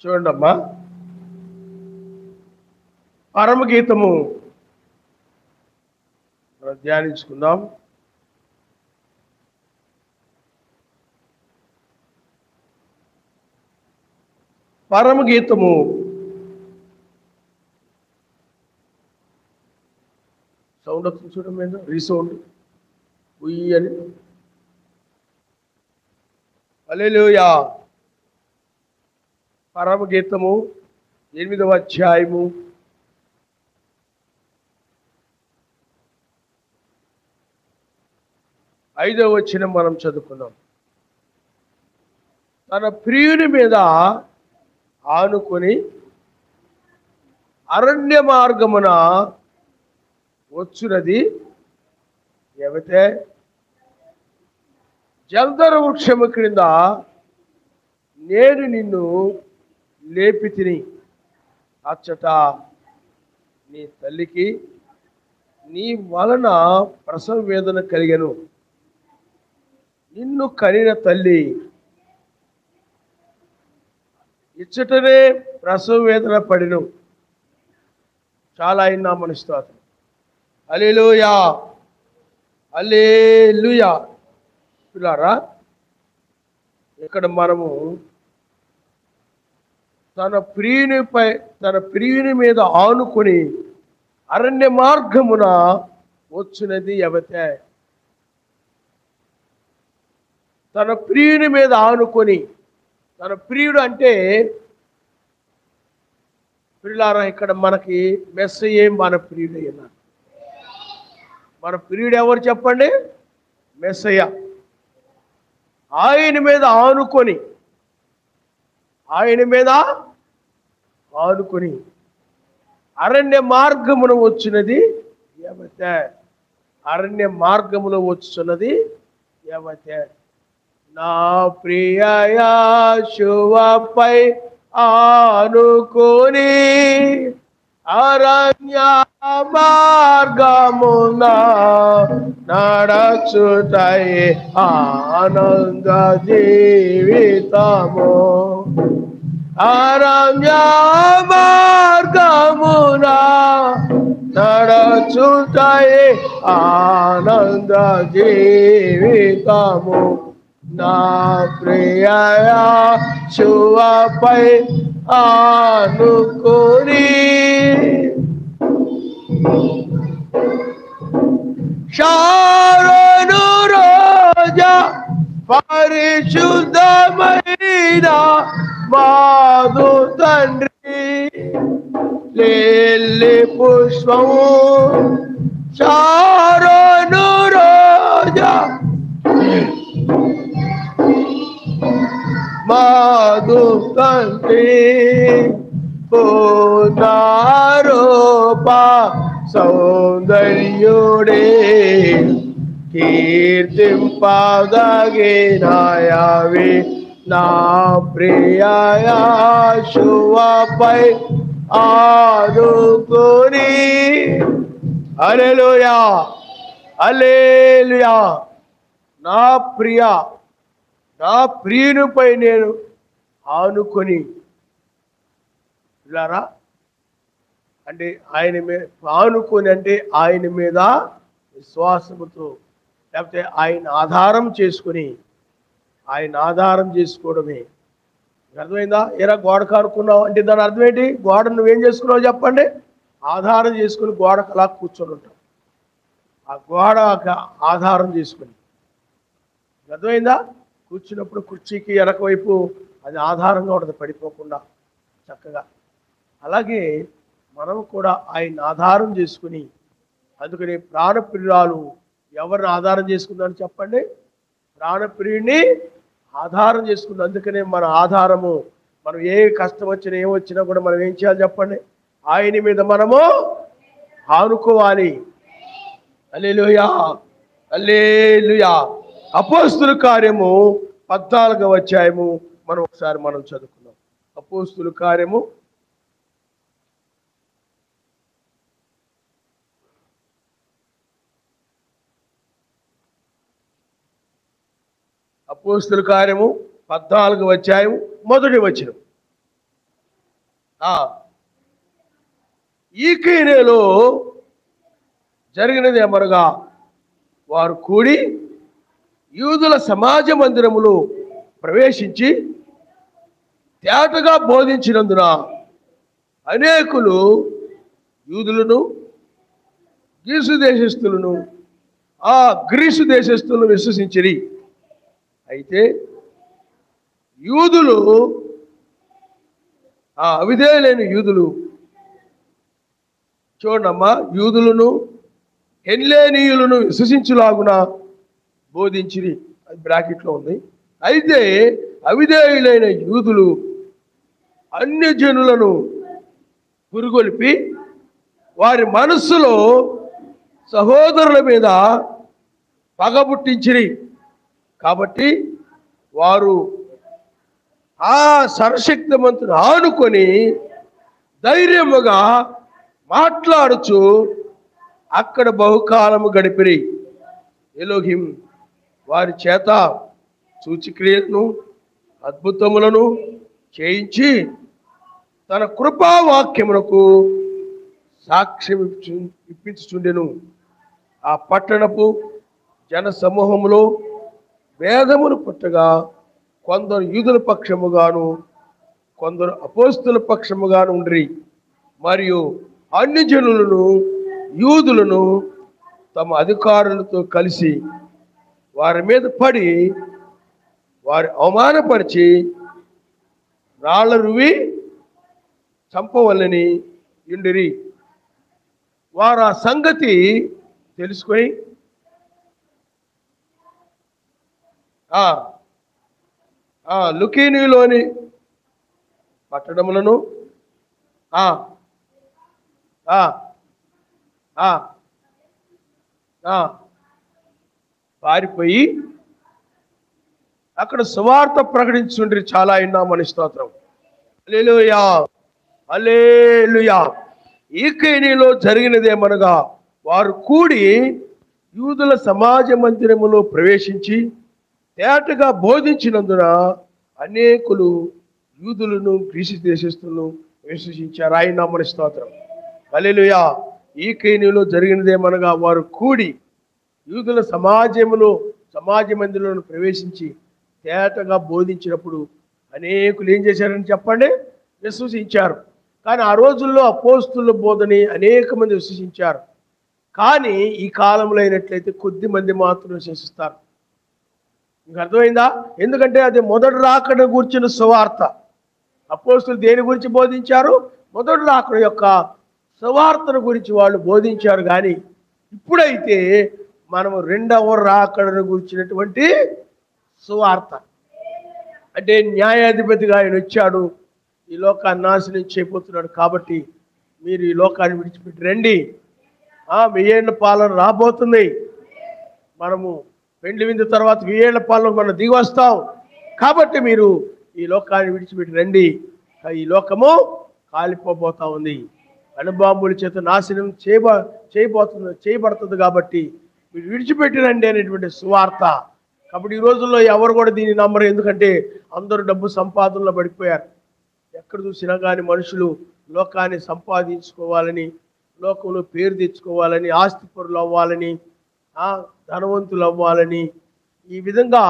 చూడండి అమ్మా, పరమగీతము మనం ధ్యానించుకుందాం. పరమగీతము సౌండ్ వస్తుంది చూడడం మీద రీసౌండ్ ఉయ్యి అని. హల్లెలూయా. పరమగీతము 8వ అధ్యాయము 5వ వచనం మనం చదువుకున్నాం. తన ప్రియుని మీద ఆనుకొని అరణ్య మార్గమున వచ్చునది ఏమిటే? జల్దర వృక్షము క్రింద నేను నిన్ను లేపి తిని అచ్చట నీ తల్లికి నీ వలన ప్రసవ వేదన కలిగెను. నిన్ను కనిన తల్లి ఇచ్చటనే ప్రసవ వేదన పడిను. చాలా అయినా మన స్తోత్రం. హల్లెలూయా, హల్లెలూయా. పిల్లారా, ఇక్కడ మనము తన ప్రియుని మీద ఆనుకొని అరణ్య మార్గమున వచ్చినది ఎవతే? తన ప్రియుని మీద ఆనుకొని, తన ప్రియుడు అంటే పిల్లారా, ఇక్కడ మనకి మెస్సయే మన ప్రియుడు అన్నారు. మన ప్రియుడు ఎవరు చెప్పండి? మెస్సయ్య. ఆయన మీద ఆనుకొని అరణ్య మార్గమున వచ్చినది ఏమైతే? అరణ్య మార్గములో వచ్చున్నది ఏమైతే? నా ప్రియ యేషువపై ఆనుకొని అరణ్య మార్గమున నడచుటై ఆనంద జీవితము. అరణ్య మార్గమున నడచుటై ఆనంద జీవితము. నా ప్రియ యేషువపై ఆనుకొని షారోను రోజా పరిశుద్ధమైన మాధు తండ్రి లిల్లీ పుష్పము. షారోను రోజా మాధు తండ్రి పూర్ణారూప సౌందర్యుడే కీర్తింపదగినాయవి నా ప్రియ యేషువపై ఆనుకొని. హల్లెలూయా, హల్లెలూయా. నా ప్రియునిపై నేను ఆనుకొని ఇలారా అంటే ఆయన మీద ఆనుకొని అంటే ఆయన మీద విశ్వాసముతో, లేకపోతే ఆయన ఆధారం చేసుకోవడమే. అర్థమైందా? ఎరా గోడ కానుకున్నావు అంటే దాని అర్థం ఏంటి? గోడ నువ్వేం చేసుకున్నావు చెప్పండి? ఆధారం చేసుకుని గోడకు అలా కూర్చొని ఉంటావు. ఆ గోడ ఆధారం చేసుకుని, అర్థమైందా? కూర్చున్నప్పుడు కుర్చీకి వెనక వైపు అది ఆధారంగా ఉంటుంది, పడిపోకుండా చక్కగా. అలాగే మనం కూడా ఆయన ఆధారం చేసుకుని, అందుకని ప్రాణప్రియురాలు ఎవరిని ఆధారం చేసుకుందని చెప్పండి? ప్రాణప్రియుడిని ఆధారం చేసుకుంది. అందుకనే మన ఆధారము, మనం ఏ కష్టం వచ్చినా ఏమొచ్చినా కూడా మనం ఏం చేయాలి చెప్పండి? ఆయన మీద మనము ఆనుకోవాలి. హల్లెలూయా, హల్లెలూయా. అపోస్తుల కార్యము 14వ అధ్యాయము మనం ఒకసారి చదువుకుందాం. అపోస్తుల కార్యము 14వ అధ్యాయం 1వ వచనం. ఆ ఈ కీనేలో జరిగినది ఏమనగా, వారు కూడి యూదుల సమాజ మందిరములో ప్రవేశించి తేటగా బోధించినందున అనేకులు యూదులను గ్రీసు దేశస్థులను విశ్వసించిరి. అయితే యూదులు అవిధేయులైన యూదులు, చూడమ్మా, యూదులను హెల్లేనీయులను విశ్వసించులాగున బోధించిరి. అది బ్రాకెట్లో ఉంది. అయితే అవిధేయులైన యూదులు అన్యజనులను పురుగొల్పి వారి మనస్సులో సహోదరుల మీద పగబుట్టించిరి. కాబట్టి వారు ఆ సర్వశక్తిమంతుని ఆనుకొని ధైర్యముగా మాట్లాడుచు అక్కడ బహుకాలము గడిపిరి. ఎలోహిం వారి చేత సూచక్రియలను అద్భుతములను చేయించి తన కృపావాక్యమునకు సాక్ష్యం ఇప్పించుచుండెను. ఆ పట్టణపు జన సమూహములో భేదమును పుట్టగా కొందరు యూదుల పక్షముగాను కొందరు అపోస్తుల పక్షముగాను ఉండ్రి. మరియు అన్ని జనులను యూదులను తమ అధికారులతో కలిసి వారి మీద పడి వారి అవమానపరిచి రాళ్ల రువి చంపవల్లని ఉండిరి. వారు ఆ సంగతి తెలుసుకొని లుకీనిలోని పట్టణములను పారిపోయి అక్కడ సువార్త ప్రకటించుండ్రి. చాలా విన్నామని స్తోత్రం. హల్లెలూయా, హల్లెలూయా. ఈ కేనీలో జరిగినదేమనగా, వారు కూడి యూదుల సమాజ మందిరములో ప్రవేశించి తేటగా బోధించినందున అనేకులు యూదులను గ్రీసు దేశస్థులను విశ్వసించారు. ఆయన నామమున స్తోత్రం. హల్లెలూయా. ఈ కేనీలో జరిగినదేమనగా, వారు కూడి యూదుల సమాజ మందిరంలో ప్రవేశించి తేటగా బోధించినప్పుడు అనేకులు ఏం చేశారని చెప్పండి? విశ్వసించారు. కానీ ఆ రోజుల్లో అపోస్తుల బోధని అనేక మంది విశ్వసించారు. కానీ ఈ కాలంలో అయినట్లయితే కొద్ది మంది మాత్రం విశ్వసిస్తారు. మీకు అర్థమైందా? ఎందుకంటే అది మొదటి రాకడ గురించిన సువార్త. అపోస్తులు దేని గురించి బోధించారు? మొదటి రాకడ యొక్క సువార్తను గురించి వాళ్ళు బోధించారు. కానీ ఇప్పుడైతే మనము రెండవ రాకడను గురించినటువంటి సువార్త, అంటే న్యాయాధిపతిగా ఆయన వచ్చాడు, ఈ లోకాన్ని నాశనం చేయబోతున్నాడు, కాబట్టి మీరు ఈ లోకాన్ని విడిచిపెట్టి రండి, 1000 ఏళ్ల పాలన రాబోతుంది, మనము పెండ్లి విందు తర్వాత 1000 ఏళ్ల పాలన మనం దిగి వస్తాం, కాబట్టి మీరు ఈ లోకాన్ని విడిచిపెట్టి రండి, ఈ లోకము కాలిపోబోతా ఉంది, అణుబాంబుల చేత నాశనం చేయబడుతుంది, కాబట్టి మీరు విడిచిపెట్టి రండి అనేటువంటి సువార్త. కాబట్టి ఈ రోజుల్లో ఎవరు కూడా దీన్ని నమ్మరు. ఎందుకంటే అందరూ డబ్బు సంపాదనలో పడిపోయారు. ఎక్కడ చూసినా కానీ మనుషులు లోకాన్ని సంపాదించుకోవాలని, లోకంలో పేరు తెచ్చుకోవాలని, ఆస్తిపరులు అవ్వాలని, ధనవంతులు అవ్వాలని, ఈ విధంగా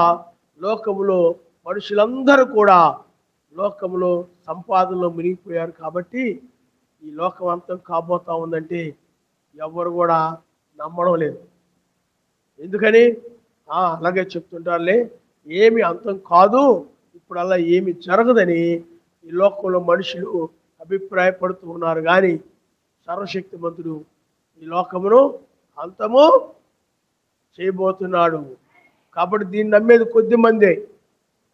లోకములో మనుషులందరూ కూడా లోకములో సంపాదనలో మునిగిపోయారు. కాబట్టి ఈ లోకం అంతం కాబోతా ఉందంటే ఎవరు కూడా నమ్మడం లేదు. ఎందుకని? అలాగే చెప్తుంటారులే, ఏమి అంతం కాదు, ఇప్పుడు అలా ఏమి జరగదని ఈ లోకంలో మనుషులు అభిప్రాయపడుతూ ఉన్నారు. కానీ సర్వశక్తిమంతుడు ఈ లోకమును అంతము చేయబోతున్నాడు. కాబట్టి దీన్ని నమ్మేది కొద్ది మందే.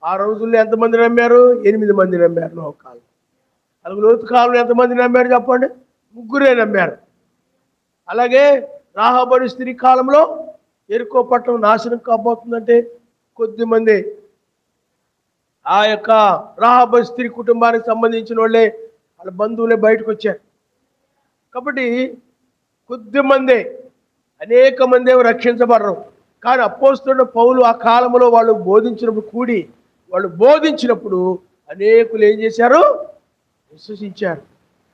ఆ రోజుల్లో ఎంతమంది నమ్మారు? 8 మంది నమ్మారు. నోహు కాలం. అలాగే లోతు కాలంలో ఎంతమంది నమ్మారు చెప్పండి? 3 నమ్మారు. అలాగే రాహాబు స్త్రీ కాలంలో ఎరుకో పట్టణం నాశనం కాబోతుందంటే కొద్ది మంది, ఆ యొక్క రాహాబు స్త్రీ కుటుంబానికి సంబంధించిన వాళ్ళే, వాళ్ళ బంధువులే బయటకు వచ్చారు. కాబట్టి కొద్ది మందే, అనేక మంది రక్షించబడరు. కానీ అపోస్తలుడైన పౌలు ఆ కాలంలో వాళ్ళు బోధించినప్పుడు అనేకులు ఏం చేశారు? విశ్వసించారు.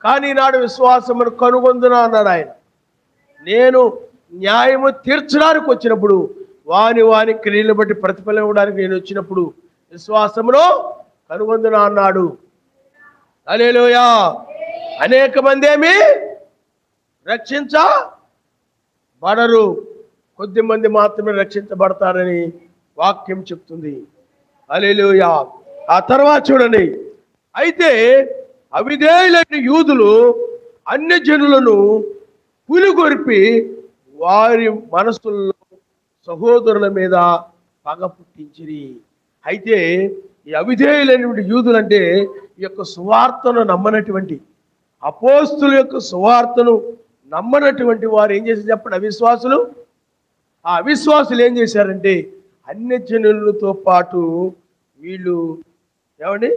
కానీ నాడు విశ్వాసమును కనుగొందునా అన్నాడు ఆయన. నేను న్యాయము తీర్చడానికి వచ్చినప్పుడు వాని క్రియలను బట్టి ప్రతిఫలం ఇవ్వడానికి నేను వచ్చినప్పుడు విశ్వాసమును కనుగొందునా అన్నాడు. హల్లెలూయా. అనేక మంది ఏమి రక్షించబడరు, కొద్ది మంది మాత్రమే రక్షించబడతారని వాక్యం చెప్తుంది. హల్లెలూయా. ఆ తర్వాత చూడండి, అయితే అవిధేయులైన యూదులు అన్య జనులను పులిగొరిపి వారి మనసుల్లో సహోదరుల మీద పగ పుట్టించిరి. అయితే ఈ అవిధేయులైనటువంటి యూదులు అంటే ఈ యొక్క సువార్తను నమ్మనటువంటి, అపోస్తుల యొక్క సువార్తను నమ్మనటువంటి వారు ఏం చేశారు చెప్పండి? అవిశ్వాసులు. ఆ అవిశ్వాసులు ఏం చేశారంటే అన్య జనులతో పాటు వీళ్ళు ఏమండి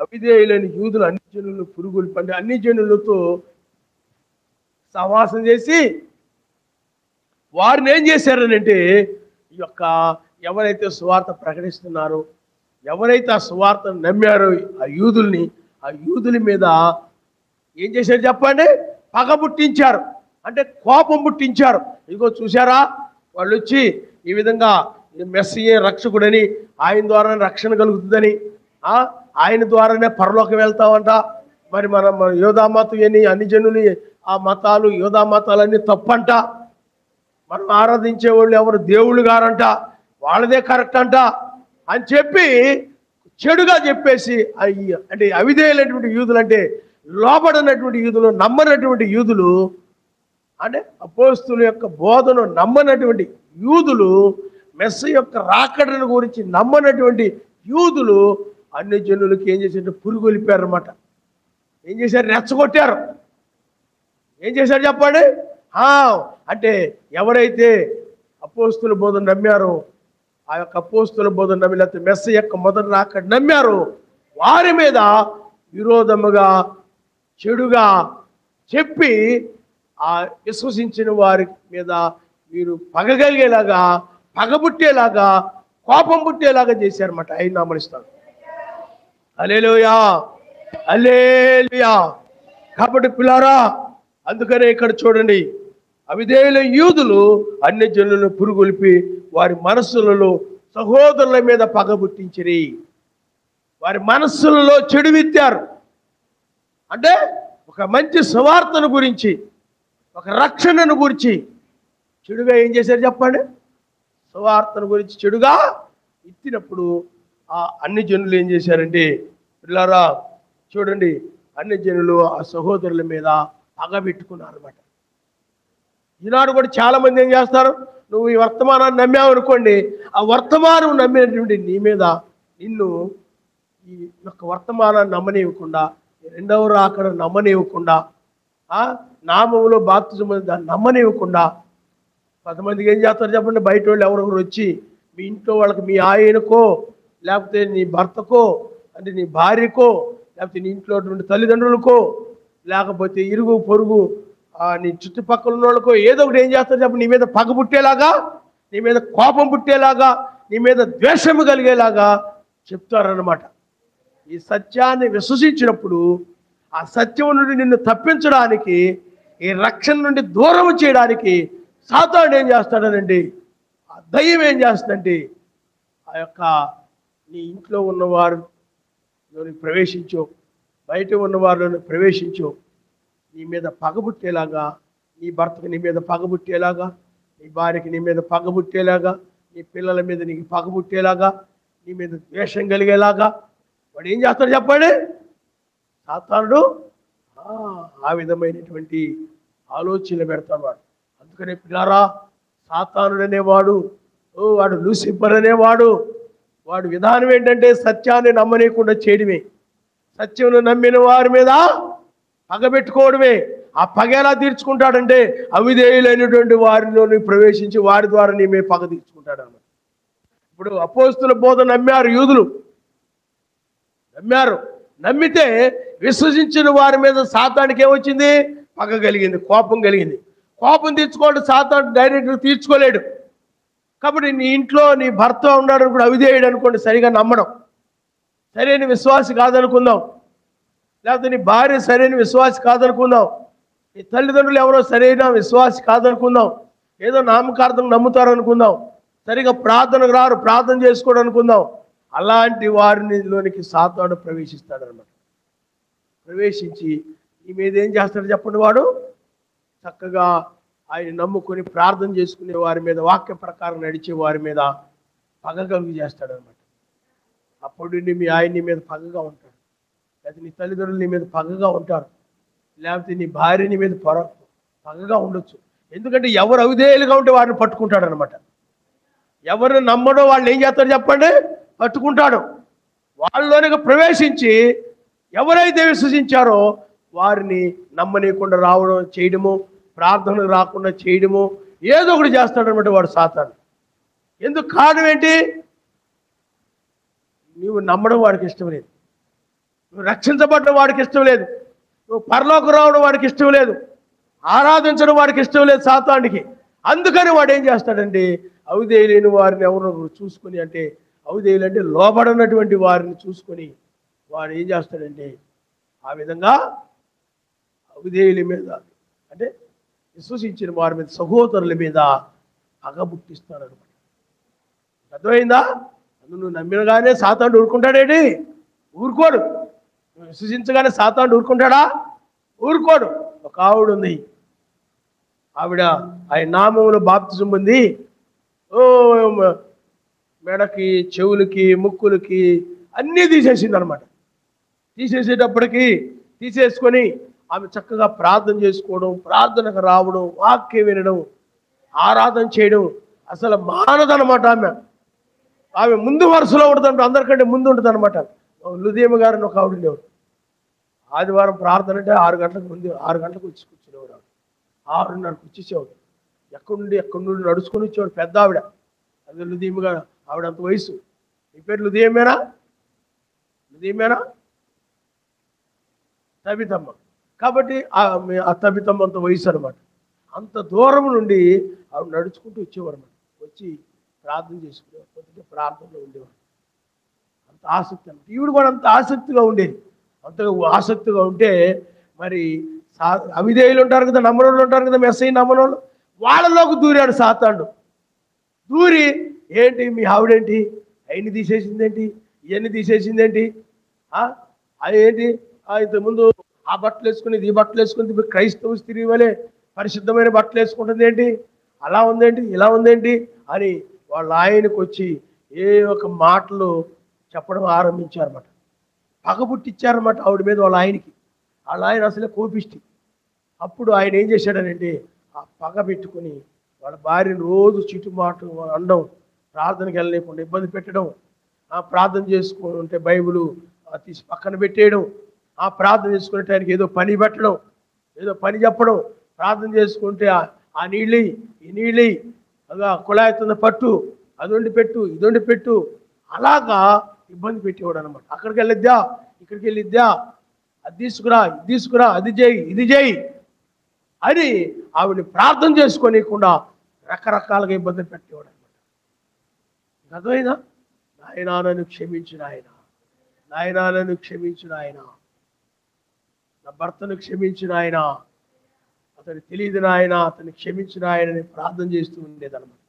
అవిధేయులైన యూదులు అన్ని జనులను పురుగులు పండి అన్ని జనులతో సహవాసం చేసి వారిని ఏం చేశారనంటే ఈ యొక్క ఎవరైతే సువార్త ప్రకటిస్తున్నారో, ఎవరైతే ఆ సువార్తను నమ్మారో ఆ యూదుల మీద ఏం చేశారు చెప్పండి? పగ పుట్టించారు, అంటే కోపం పుట్టించారు. ఇదిగో చూసారా, వాళ్ళు వచ్చి ఈ విధంగా మెస్సీయే రక్షకుడని, ఆయన ద్వారానే రక్షణ కలుగుతుందని, ఆయన ద్వారానే పరలోకం వెళ్తామంట. మరి మనం యోధామతం అని అన్ని జనులు ఆ మతాలు యోధా మతాలన్నీ తప్పంట, మనం ఆరాధించే వాళ్ళు ఎవరు దేవుళ్ళు గారంట, వాళ్ళదే కరెక్ట్ అంట అని చెప్పి చెడుగా చెప్పేసి అంటే అవిధేయులైనటువంటి యూదులు, అంటే లోబడినటువంటి యూదులు, నమ్మనటువంటి యూదులు, అంటే అపోస్తుల యొక్క బోధను నమ్మనటువంటి యూదులు, మెస్సీ యొక్క రాకడను గురించి నమ్మనటువంటి యూదులు అన్ని జనులకి ఏం చేశారంటే పురుగొలిపారు అన్నమాట. ఏం చేశారు? రెచ్చగొట్టారు. ఏం చేశారు చెప్పండి? అంటే ఎవరైతే అపోస్తుల బోధన నమ్మారో, ఆ యొక్క అపోస్తుల బోధన నమ్మి లేకపోతే మెస్సీ యొక్క మొదటి రాకడ నమ్మారో వారి మీద విరోధముగా చెడుగా చెప్పి ఆ విశ్వసించిన వారి మీద వీరు పగగలిగేలాగా, పగబుట్టేలాగా, కోపం పుట్టేలాగా చేశారన్నమాట. ఆయన నామనిస్తాడు. హల్లెలూయా, హల్లెలూయా. కాబట్టి పిల్లారా, అందుకనే ఇక్కడ చూడండి, అవిధేయుల యూదులు అన్య జనులను పురుగొల్పి వారి మనస్సులలో సహోదరుల మీద పగ పుట్టించిరి. వారి మనస్సులలో చెడు విత్తారు. అంటే ఒక మంచి సువార్తను గురించి, ఒక రక్షణను గురించి చెడుగా ఏం చేశారు చెప్పండి? సువార్తను గురించి చెడుగా ఇచ్చినప్పుడు ఆ అన్ని జనులు ఏం చేశారంటే పిల్లారా చూడండి, అన్ని జనులు ఆ సహోదరుల మీద పగ పెట్టుకున్నారు అన్నమాట. ఈనాడు కూడా చాలా మంది ఏం చేస్తారు, నువ్వు ఈ వర్తమానాన్ని నమ్మావు అనుకోండి, ఆ వర్తమానం నమ్మినటువంటి నీ మీద నిన్ను ఈ యొక్క వర్తమానాన్ని నమ్మనివ్వకుండా, రెండవ రాకడ నమ్మనివ్వకుండా, నామములో బాప్తిజం దాన్ని నమ్మనివ్వకుండా కొంతమందికి ఏం చేస్తారు చెప్పండి? బయట వాళ్ళు ఎవరెవరు వచ్చి మీ ఇంట్లో వాళ్ళకి, మీ ఆయనకో లేకపోతే నీ భర్తకో, అంటే నీ భార్యకో, లేకపోతే నీ ఇంట్లో తల్లిదండ్రులకో, లేకపోతే ఇరుగు పొరుగు నీ చుట్టుపక్కల ఉన్న వాళ్ళకో ఏదో ఒకటి ఏం చేస్తారు చెప్పండి? నీ మీద పగ పుట్టేలాగా, నీ మీద కోపం పుట్టేలాగా, నీ మీద ద్వేషము కలిగేలాగా చెప్తారన్నమాట. ఈ సత్యాన్ని విశ్వసించినప్పుడు ఆ సత్యం నుండి నిన్ను తప్పించడానికి, ఈ రక్షణ నుండి దూరం చేయడానికి సాతానుడు ఏం చేస్తాడనండి, ఆ దయ్యం ఏం చేస్తుందంటే ఆ యొక్క నీ ఇంట్లో ఉన్నవారిలోని ప్రవేశించో, బయట ఉన్నవారిలోని ప్రవేశించో, నీ మీద పగబుట్టేలాగా, నీ భర్తకి నీ మీద పగబుట్టేలాగా, నీ భార్యకి నీ మీద పగబుట్టేలాగా, నీ పిల్లల మీద నీకు పగబుట్టేలాగా, నీ మీద ద్వేషం కలిగేలాగా వాడు ఏం చేస్తాడు చెప్పండి? సాతానుడు ఆ విధమైనటువంటి ఆలోచనలు పెడతాడు వాడు. అందుకనే పిల్లారా, సాతానుడు అనేవాడు, వాడు లూసిఫర్ అనేవాడు, వాడు విధానం ఏంటంటే సత్యాన్ని నమ్మనీయకుండా చేయడమే, సత్యమును నమ్మిన వారి మీద పగబెట్టుకోవడమే. ఆ పగ ఎలా తీర్చుకుంటాడంటే అవిధేయులైనటువంటి వారిలోని ప్రవేశించి వారి ద్వారా నీ మీద పగ తీర్చుకుంటాడు అన్నమాట. ఇప్పుడు అపోస్తుల బోధ నమ్మారు యూదులు, నమ్మారు. నమ్మితే విశ్వసించిన వారి మీద సాతానికి ఏమొచ్చింది? పగ కలిగింది, కోపం కలిగింది. కోపం తీర్చుకోవడం సాతాను డైరెక్ట్గా తీర్చుకోలేడు. కాబట్టి నీ ఇంట్లో నీ భర్త ఉన్నాడు అనుకోండి, అవిధేయుడు అనుకోండి, సరిగా నమ్మడం, సరైన విశ్వాసి కాదనుకుందాం, లేకపోతే నీ భార్య సరైన విశ్వాసి కాదనుకుందాం, నీ తల్లిదండ్రులు ఎవరో సరైన విశ్వాసి కాదనుకుందాం, ఏదో నామకార్థం నమ్ముతారు అనుకుందాం, సరిగా ప్రార్థనకు రారు, ప్రార్థన చేసుకోవడం అనుకుందాం. అలాంటి వారినిలోనికి సాతాను ప్రవేశిస్తాడనమాట. ప్రవేశించి ఈ మీద ఏం చేస్తాడు చెప్పండి? వాడు చక్కగా ఆయన నమ్ముకొని ప్రార్థన చేసుకునే వారి మీద, వాక్య ప్రకారం నడిచే వారి మీద పగ కలుగు చేస్తాడనమాట. అప్పుడు మీ ఆయన నీ మీద పగగా ఉంటాడు, లేకపోతే నీ తల్లిదండ్రులు నీ మీద పగగా ఉంటారు, లేకపోతే నీ భార్య నీ మీద పగగా ఉండొచ్చు. ఎందుకంటే ఎవరు అవిధేయులుగా ఉంటే వారిని పట్టుకుంటాడు అనమాట. ఎవరిని నమ్మడో వాళ్ళు ఏం చేస్తాడు చెప్పండి? పట్టుకుంటాడు. వాళ్ళలోనికి ప్రవేశించి ఎవరైతే విశ్వసించారో వారిని నమ్మనీయకుండా రావడం చేయడము, ప్రార్థనకు రాకుండా చేయడము, ఏదో ఒకటి చేస్తాడనమాట వాడు సాతాను. ఎందుకు? కారణం ఏంటి? నువ్వు నమ్మడం వాడికి ఇష్టం లేదు, నువ్వు రక్షించబడడం వాడికి ఇష్టం లేదు, నువ్వు పరలోకం రావడం వాడికి ఇష్టం లేదు, ఆరాధించడం వాడికి ఇష్టం లేదు సాతానికి. అందుకని వాడు ఏం చేస్తాడంటే అవిధేయులైన వారిని ఎవరు చూసుకొని, అంటే అవిధేయులు అంటే లోబడినటువంటి వారిని చూసుకొని వాడు ఏం చేస్తాడంటే ఆ విధంగా అవిధేయుల మీద, అంటే విశ్వసించిన వారి మీద, సహోదరుల మీద పగ పుట్టిస్తాడు అనమాట. అర్థమైందా? నువ్వు నమ్మినగానే సాతాను ఊరుకుంటాడేంటి? ఊరుకోడు. నువ్వు విశ్వసించగానే సాతాను ఊరుకుంటాడా? ఊరుకోడు. ఒక ఆవిడ ఉంది, ఆవిడ ఆయన నామంలో బాప్తిజం పొంది మెడకి, చెవులకి, ముక్కులకి అన్నీ తీసేసింది అనమాట. తీసేసేటప్పటికి తీసేసుకొని ఆమె చక్కగా ప్రార్థన చేసుకోవడం, ప్రార్థనకు రావడం, వాక్యం వినడం, ఆరాధన చేయడం అసలు మానదనమాట. ఆమె ముందు వరుసలో ఉంటుంది, అందరికంటే ముందు ఉంటుంది అనమాట. లుదేమ గారిని ఒక ఆవిడ ఉండేవాడు. ఆదివారం ప్రార్థన అంటే 6 గంటలకు ముందు, 6 గంటలకు వచ్చి కూర్చునేవాడు. 6:30కు వచ్చేసేవాడు. ఎక్కడి నుండి నడుచుకొని వచ్చేవాడు. పెద్ద ఆవిడ, అదే లుదేమ గారు. ఆవిడ అంత వయసు. నీ పేరు లుదేమేనా? లుదేమేనా? తబితమ్మ. కాబట్టి ఆ తబితమ్మ అంత వయసు అనమాట. అంత దూరం నుండి ఆవిడ నడుచుకుంటూ వచ్చేవాడు అనమాట. వచ్చి ప్రార్థన చేసుకునేవాడు. కొద్దిగా ప్రార్థనలో ఉండేవాడు. అంత ఆసక్తి అనమాట. ఈవిడ కూడా అంత ఆసక్తిగా ఉండేది. అంతగా ఆసక్తిగా ఉంటే మరి అవిధేయులు ఉంటారు కదా, నమ్మనోళ్ళు ఉంటారు కదా, మెస్సయ్య నమ్మనోళ్ళు, వాళ్ళలోకి దూరాడు సాతానుడు. దూరి ఏంటి మీ ఆవిడేంటి అవన్నీ తీసేసిందేంటి, ఇవన్నీ తీసేసిందేంటి, అదేంటి ఇంతకుముందు ఆ బట్టలు వేసుకుని ఈ బట్టలు వేసుకుని క్రైస్తవ స్త్రీ వలె పరిశుద్ధమైన బట్టలు వేసుకుంటుంది ఏంటి, అలా ఉందేంటి, ఇలా ఉందేంటి అని వాళ్ళ ఆయనకు వచ్చి ఏ ఒక మాటలు చెప్పడం ఆరంభించారన్నమాట. పగ పుట్టించారన్నమాట ఆవిడ మీద వాళ్ళ ఆయనకి. వాళ్ళ ఆయన అసలే కోపిష్టి. అప్పుడు ఆయన ఏం చేశాడనంటే ఆ పగ పెట్టుకుని వాళ్ళ భార్యను రోజు చిటుమాట అనడం, ప్రార్థనకి వెళ్ళలేకుండా ఇబ్బంది పెట్టడం, ప్రార్థన చేసుకుంటే బైబిల్ తీసి పక్కన పెట్టేయడం, ప్రార్థన చేసుకునే ఆయనకి ఏదో పని పెట్టడం, ఏదో పని చెప్పడం, ప్రార్థన చేసుకుంటే ఆ నీళ్ళి ఈ నీళ్ళి అలా కుళాయితున్న పట్టు, అది వండి పెట్టు, ఇది వండి పెట్టు, అలాగా ఇబ్బంది పెట్టేవాడు అనమాట. అక్కడికి వెళ్ళిద్దా, ఇక్కడికి వెళ్ళిద్దా, అది తీసుకురా, ఇది తీసుకురా, అది చేయి, ఇది చేయి అని ఆవిడని ప్రార్థన చేసుకోనికుండా రకరకాలుగా ఇబ్బందులు పెట్టేవాడు అనమాట. అర్థమైందా? నాయనా నన్ను క్షమించిన ఆయన, నాయనా నన్ను క్షమించిన ఆయన, నా భర్తను క్షమించిన ఆయన, అతను తెలియదు నాయన, అతన్ని క్షమించిన ఆయనని ప్రార్థన చేస్తూ ఉండేదన్నమాట.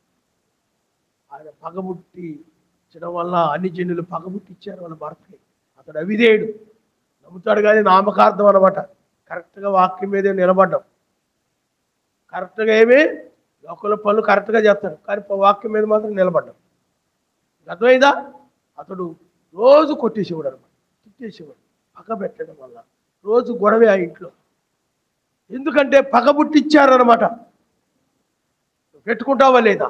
ఆయన పగబుట్టించడం వల్ల అన్ని జనులు పగబుట్టించారు వాళ్ళ భర్తకి. అతడు అవిధేయుడు, నమ్ముతాడు కానీ నామకార్థం అనమాట. కరెక్ట్గా వాక్యం మీదే నిలబడ్డాం, కరెక్ట్గా ఏమి లోకల పనులు కరెక్ట్గా చేస్తాడు, కానీ వాక్యం మీద మాత్రం నిలబడ్డాం. అర్థమైందా? అతడు రోజు కొట్టేసేవాడు అనమాట, తిట్టేసేవాడు. పగ పెట్టడం వల్ల రోజు గొడవే ఆ ఇంట్లో. ఎందుకంటే పగబుట్టిచ్చారనమాట. పెట్టుకుంటావా లేదా,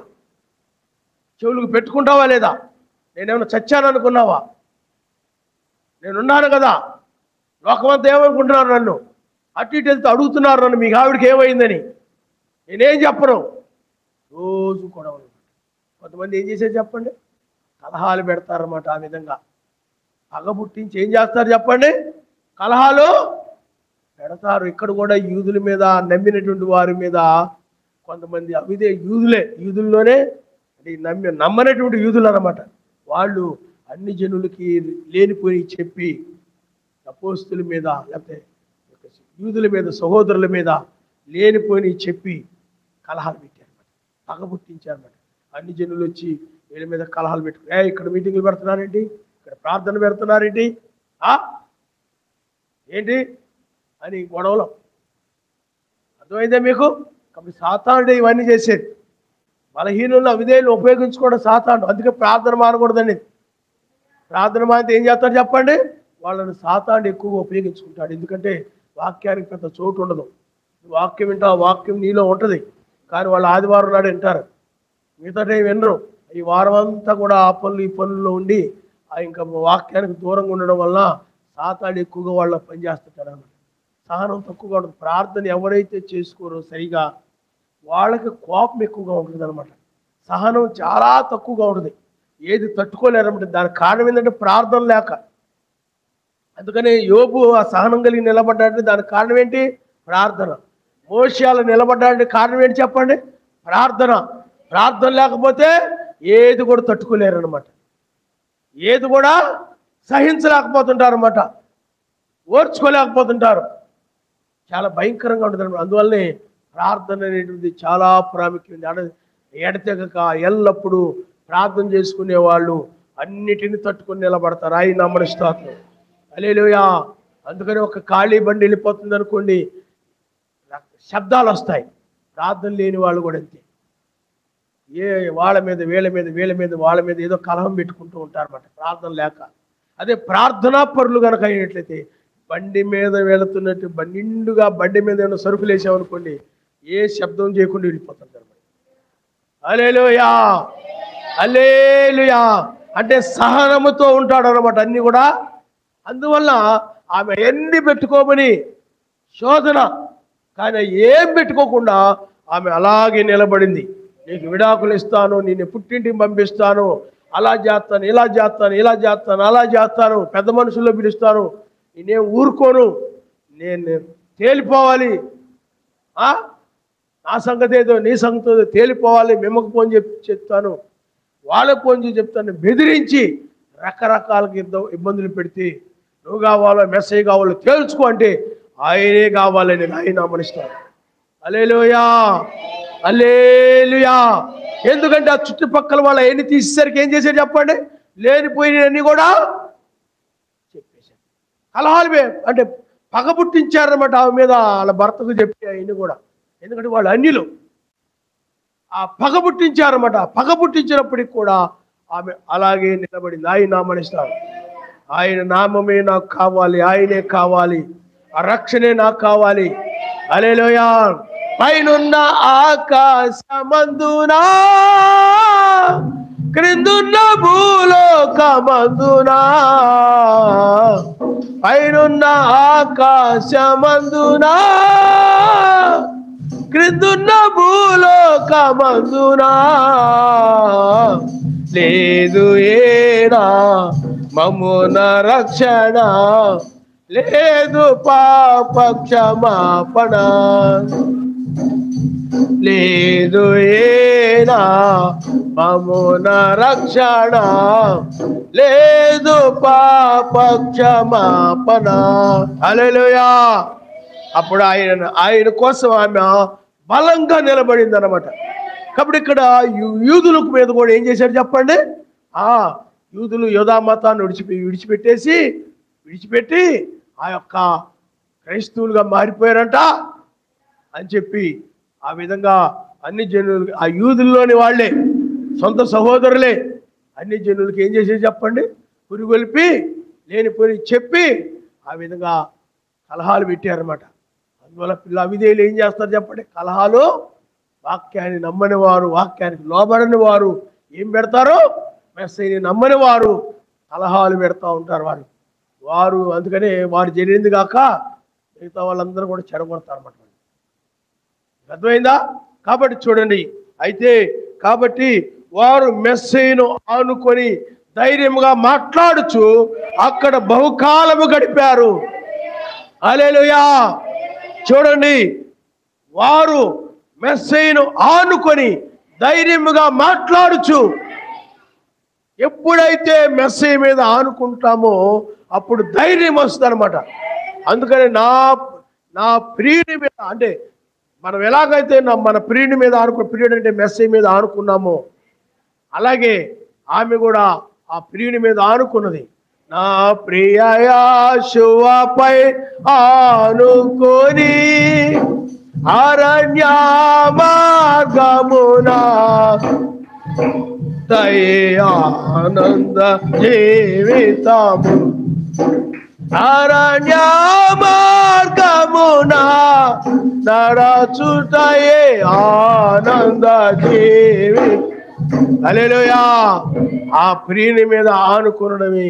చెవులకు పెట్టుకుంటావా లేదా, నేనేమైనా చచ్చాను అనుకున్నావా, నేనున్నాను కదా, లోకమంతా ఏమనుకుంటున్నారు నన్ను, అటు ఇటు వెళ్తే అడుగుతున్నారు నన్ను మీ ఆవిడికి ఏమైందని, నేనేం చెప్పను. రోజు గొడవలు. కొంతమంది ఏం చేసేది చెప్పండి, కలహాలు పెడతారన్నమాట. ఆ విధంగా పగబుట్టించి ఏం చేస్తారు చెప్పండి, కలహాలు పెడతారు. ఇక్కడ కూడా యూదుల మీద, నమ్మినటువంటి వారి మీద కొంతమంది అవిదే యూదుల్లోనే అంటే నమ్మనటువంటి యూదులు అన్నమాట. వాళ్ళు అన్ని జనులకి లేనిపోయి చెప్పి అపోస్తుల మీద లేకపోతే యూదుల మీద సహోదరుల మీద లేనిపోయి చెప్పి కలహాలు పెట్టారన్నమాట, పగ పుట్టించారన్నమాట. అన్ని జనులు వచ్చి వీళ్ళ మీద కలహాలు పెట్టుకుని, ఇక్కడ మీటింగులు పెడుతున్నారేంటి, ఇక్కడ ప్రార్థన పెడుతున్నారేంటి, ఏంటి అని గొడవలు. అర్థమైందే మీకు? కాబట్టి సాతానుడే ఇవన్నీ చేసేది. బలహీనులను అవిధేయులను ఉపయోగించుకోవడం సాతాను. అందుకే ప్రార్థన మానకూడదండి. ప్రార్థన మానితే ఏం చేస్తాడు చెప్పండి? వాళ్ళని సాతాను ఎక్కువగా ఉపయోగించుకుంటాడు. ఎందుకంటే వాక్యానికి పెద్ద చోటు ఉండదు. వాక్యం వింటా, వాక్యం నీలో ఉంటుంది, కానీ వాళ్ళు ఆదివారం నాడు వింటారు, మిగతా టైం వినరు. ఈ వారం అంతా కూడా ఆ పనులు ఈ పనుల్లో ఉండి ఇంకా వాక్యానికి దూరంగా ఉండడం వల్ల సాతాను ఎక్కువగా వాళ్ళ పనిచేస్తుంటాడు అన్నమాట. సహనం తక్కువగా ఉంటుంది. ప్రార్థన ఎవరైతే చేసుకోరో సరిగా వాళ్ళకి కోపం ఎక్కువగా ఉంటుంది అనమాట. సహనం చాలా తక్కువగా ఉంటుంది, ఏది తట్టుకోలేరన్నమాట. దానికి కారణం ఏంటంటే ప్రార్థన లేక. అందుకని యోబు ఆ సహనం కలిగి నిలబడ్డాడంటే దానికి కారణం ఏంటి? ప్రార్థన. మోషేలు నిలబడ్డాడంటే కారణం ఏంటి చెప్పండి? ప్రార్థన. ప్రార్థన లేకపోతే ఏది కూడా తట్టుకోలేరన్నమాట, ఏది కూడా సహించలేకపోతుంటారు అన్నమాట, ఓర్చుకోలేకపోతుంటారు. చాలా భయంకరంగా ఉంటుంది అన్నమాట. అందువల్లనే ప్రార్థన అనేటువంటిది చాలా ప్రాముఖ్యమైనది. ఎడతెగక ఎల్లప్పుడూ ప్రార్థన చేసుకునే వాళ్ళు అన్నిటిని తట్టుకొని నిలబడతారు. ఆయన నమ్మని స్తోత్రం. హల్లెలూయా. అందుకని ఒక ఖాళీ బండి వెళ్ళిపోతుంది అనుకోండి, శబ్దాలు వస్తాయి. ప్రార్థన లేని వాళ్ళు కూడా అంతే. వాళ్ళ మీద వీళ్ళ మీద, వీళ్ళ మీద వాళ్ళ మీద ఏదో కలహం పెట్టుకుంటూ ఉంటారన్నమాట ప్రార్థన లేక. అదే ప్రార్థనా పరులు కనుక అయినట్లయితే బండి మీద వెళుతున్నట్టు నిండుగా బండి మీద ఏమైనా సరుకులు వేసామనుకోండి, ఏ శబ్దం చేయకుండా వెళ్ళిపోతుంటారు. హల్లెలూయా, హల్లెలూయా. అంటే సహనముతో ఉంటాడు అన్నమాట అన్ని కూడా. అందువల్ల ఆమె ఎన్ని పెట్టుకోమని శోధన, కానీ ఏం పెట్టుకోకుండా ఆమె అలాగే నిలబడింది. నీకు విడాకులు ఇస్తాను, నేను పుట్టింటికి పంపిస్తాను, అలా చేస్తాను, ఇలా చేస్తాను, ఇలా చేస్తాను, అలా చేస్తాను, పెద్ద మనుషుల్లో పిలుస్తాను, నేనేం ఊరుకోను, నేను తేలిపోవాలి, నా సంగతి ఏదో నీ సంగతి ఏదో తేలిపోవాలి, మిమ్మకు ఫోన్ చెప్తాను, వాళ్ళకు ఫోన్ చేసి చెప్తాను, బెదిరించి రకరకాలుగా ఇబ్బందులు పెడితే నువ్వు కావాలో మెసేజ్ కావాలో తేల్చుకో అంటే ఆయనే కావాలని ఆయన నమ్మనిస్తాను. హల్లెలూయా, హల్లెలూయా. ఎందుకంటే ఆ చుట్టుపక్కల వాళ్ళ ఎన్ని తీసేసరికి ఏం చేశారు చెప్పండి? లేనిపోయినవన్నీ కూడా చెప్పేశారు. కలహాలు అంటే పగ పుట్టించారన్నమాట ఆమె మీద, వాళ్ళ భర్తకు చెప్పి అవన్నీ కూడా. ఎందుకంటే వాళ్ళు అన్యులు, ఆ పగ పుట్టించారన్నమాట. పగ పుట్టించినప్పటికి కూడా ఆమె అలాగే నిలబడింది. ఆయన నామనిస్తారు. ఆయన నామమే నాకు కావాలి, ఆయనే కావాలి, ఆ రక్షణే నాకు కావాలి. హల్లెలూయా. పైనున్న ఆకాశమందునా క్రిందున్న భూలోకమందునా, పైనున్న ఆకాశమందునా క్రిందున్న భూలోకమందునా లేదు ఏడా మమ్మున రక్షణ, లేదు పాప క్షమాపణ, లేదు ఏనా మమ్మున రక్షణ, లేదు పాప క్షమాపణ. హల్లెలూయా. అప్పుడు ఆయన కోసం ఆమె బలంగా నిలబడింది అన్నమాట. కాబట్టి ఇక్కడ యూదుల మీద కూడా ఏం చేశారు చెప్పండి? యూదులు యోధా మతాన్ని విడిచిపెట్టి ఆ యొక్క క్రైస్తవులుగా మారిపోయారంట అని చెప్పి ఆ విధంగా అన్ని జనులు, ఆ యూదుల్లోని వాళ్ళే సొంత సహోదరులే అన్ని జనులకి ఏం చేసేది చెప్పండి? పురిగొల్పి లేనిపోయి చెప్పి ఆ విధంగా కలహాలు పెట్టారన్నమాట. అందువల్ల పిల్ల అవిధేయులు ఏం చేస్తారు చెప్పండి? కలహాలు. వాక్యాన్ని నమ్మని వారు, వాక్యానికి లోబడని వారు ఏం పెడతారు? మెస్సీని నమ్మని వారు కలహాలు పెడతా ఉంటారు వారు. అందుకనే వారు జరిగింది కాక మిగతా వాళ్ళందరూ కూడా చెడగొడతారు అన్నమాట. అర్థమైందా? కాబట్టి చూడండి, అయితే కాబట్టి వారు మెస్సీను ఆనుకొని ధైర్యంగా మాట్లాడుచు అక్కడ బహుకాలము గడిపారు. హల్లెలూయా. చూడండి, వారు మెస్సీను ఆనుకొని ధైర్యముగా మాట్లాడుచు ఎప్పుడైతే మెస్సయ్య మీద ఆనుకుంటామో అప్పుడు ధైర్యం వస్తుంది అనమాట. అందుకని నా ప్రియుడి మీద, అంటే మనం ఎలాగైతే మన ప్రియుడి మీద ప్రియుడు అంటే మెస్సయ్య మీద ఆనుకున్నామో అలాగే ఆమె కూడా ఆ ప్రియుని మీద ఆనుకున్నది. నా ప్రియ యేషువపై ఆనుకొని అరణ్య మార్గమున దయానంద జీవితము, అరణ్య మార్గమున నడచుటయే ఆనంద జీవితం. హల్లెలూయా. ఆ ప్రియుని మీద ఆనుకోవడమే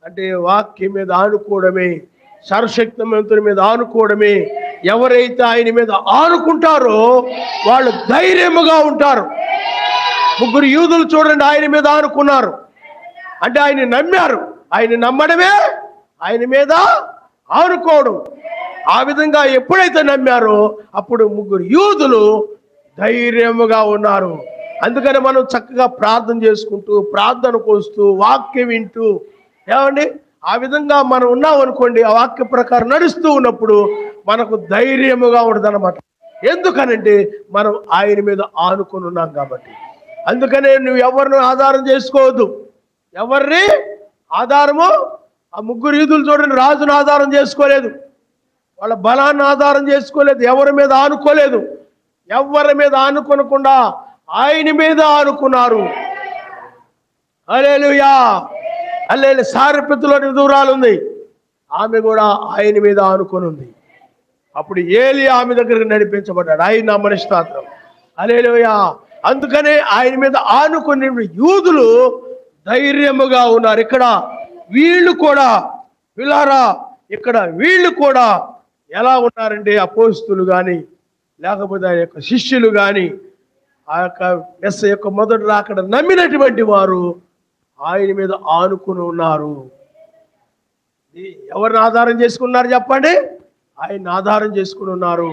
అంటే వాక్యం మీద ఆనుకోవడమే, సర్వశక్తిమంతుని మీద ఆనుకోవడమే. ఎవరైతే ఆయన మీద ఆనుకుంటారో వాళ్ళు ధైర్యముగా ఉంటారు. 3 యూదులు చూడండి, ఆయన మీద ఆనుకున్నారు అంటే ఆయన నమ్మారు. ఆయన నమ్మడమే ఆయన మీద ఆనుకోవడం. ఆ విధంగా ఎప్పుడైతే నమ్మారో అప్పుడు 3 యూదులు ధైర్యముగా ఉన్నారు. అందుకని మనం చక్కగా ప్రార్థన చేసుకుంటూ, ప్రార్థనకు వస్తూ, వాక్యం వింటూ, ఏమండి ఆ విధంగా మనం ఉన్నాం అనుకోండి, ఆ వాక్య ప్రకారం నడుస్తూ ఉన్నప్పుడు మనకు ధైర్యముగా ఉంటుంది అన్నమాట. ఎందుకనంటే మనం ఆయన మీద ఆనుకొని ఉన్నాం కాబట్టి. అందుకనే నువ్వు ఎవరిని ఆధారం చేసుకోవద్దు. ఎవరిని ఆధారము? ఆ 3 యూదులు చూడండి, రాజును ఆధారం చేసుకోలేదు, వాళ్ళ బలాన్ని ఆధారం చేసుకోలేదు, ఎవరి మీద ఆనుకోలేదు. ఎవరి మీద ఆనుకోనకుండా ఆయన మీద ఆనుకున్నారు. హల్లెలూయా. హల్లెలూయా. సారెపతులోని దూరాలు ఉంది, ఆమె కూడా ఆయన మీద ఆనుకొని ఉంది. అప్పుడు ఏలి ఆమె దగ్గరికి నడిపించబడ్డాడు. ఆయన నమ్మని స్తోత్రం. హల్లెలూయా. అందుకనే ఆయన మీద ఆనుకునే యూదులు ధైర్యముగా ఉన్నారు. ఇక్కడ వీళ్ళు కూడా పిల్లారా, ఇక్కడ వీళ్ళు కూడా ఎలా ఉన్నారంటే అపోస్తులు కానీ లేకపోతే ఆయన యొక్క శిష్యులు కానీ ఆ యొక్క యేసయ్య యొక్క మొదటి రాకడ నమ్మినటువంటి వారు ఆయన మీద ఆనుకుని ఉన్నారు. ఎవరిని ఆధారం చేసుకున్నారు చెప్పండి? ఆయన ఆధారం చేసుకుని ఉన్నారు,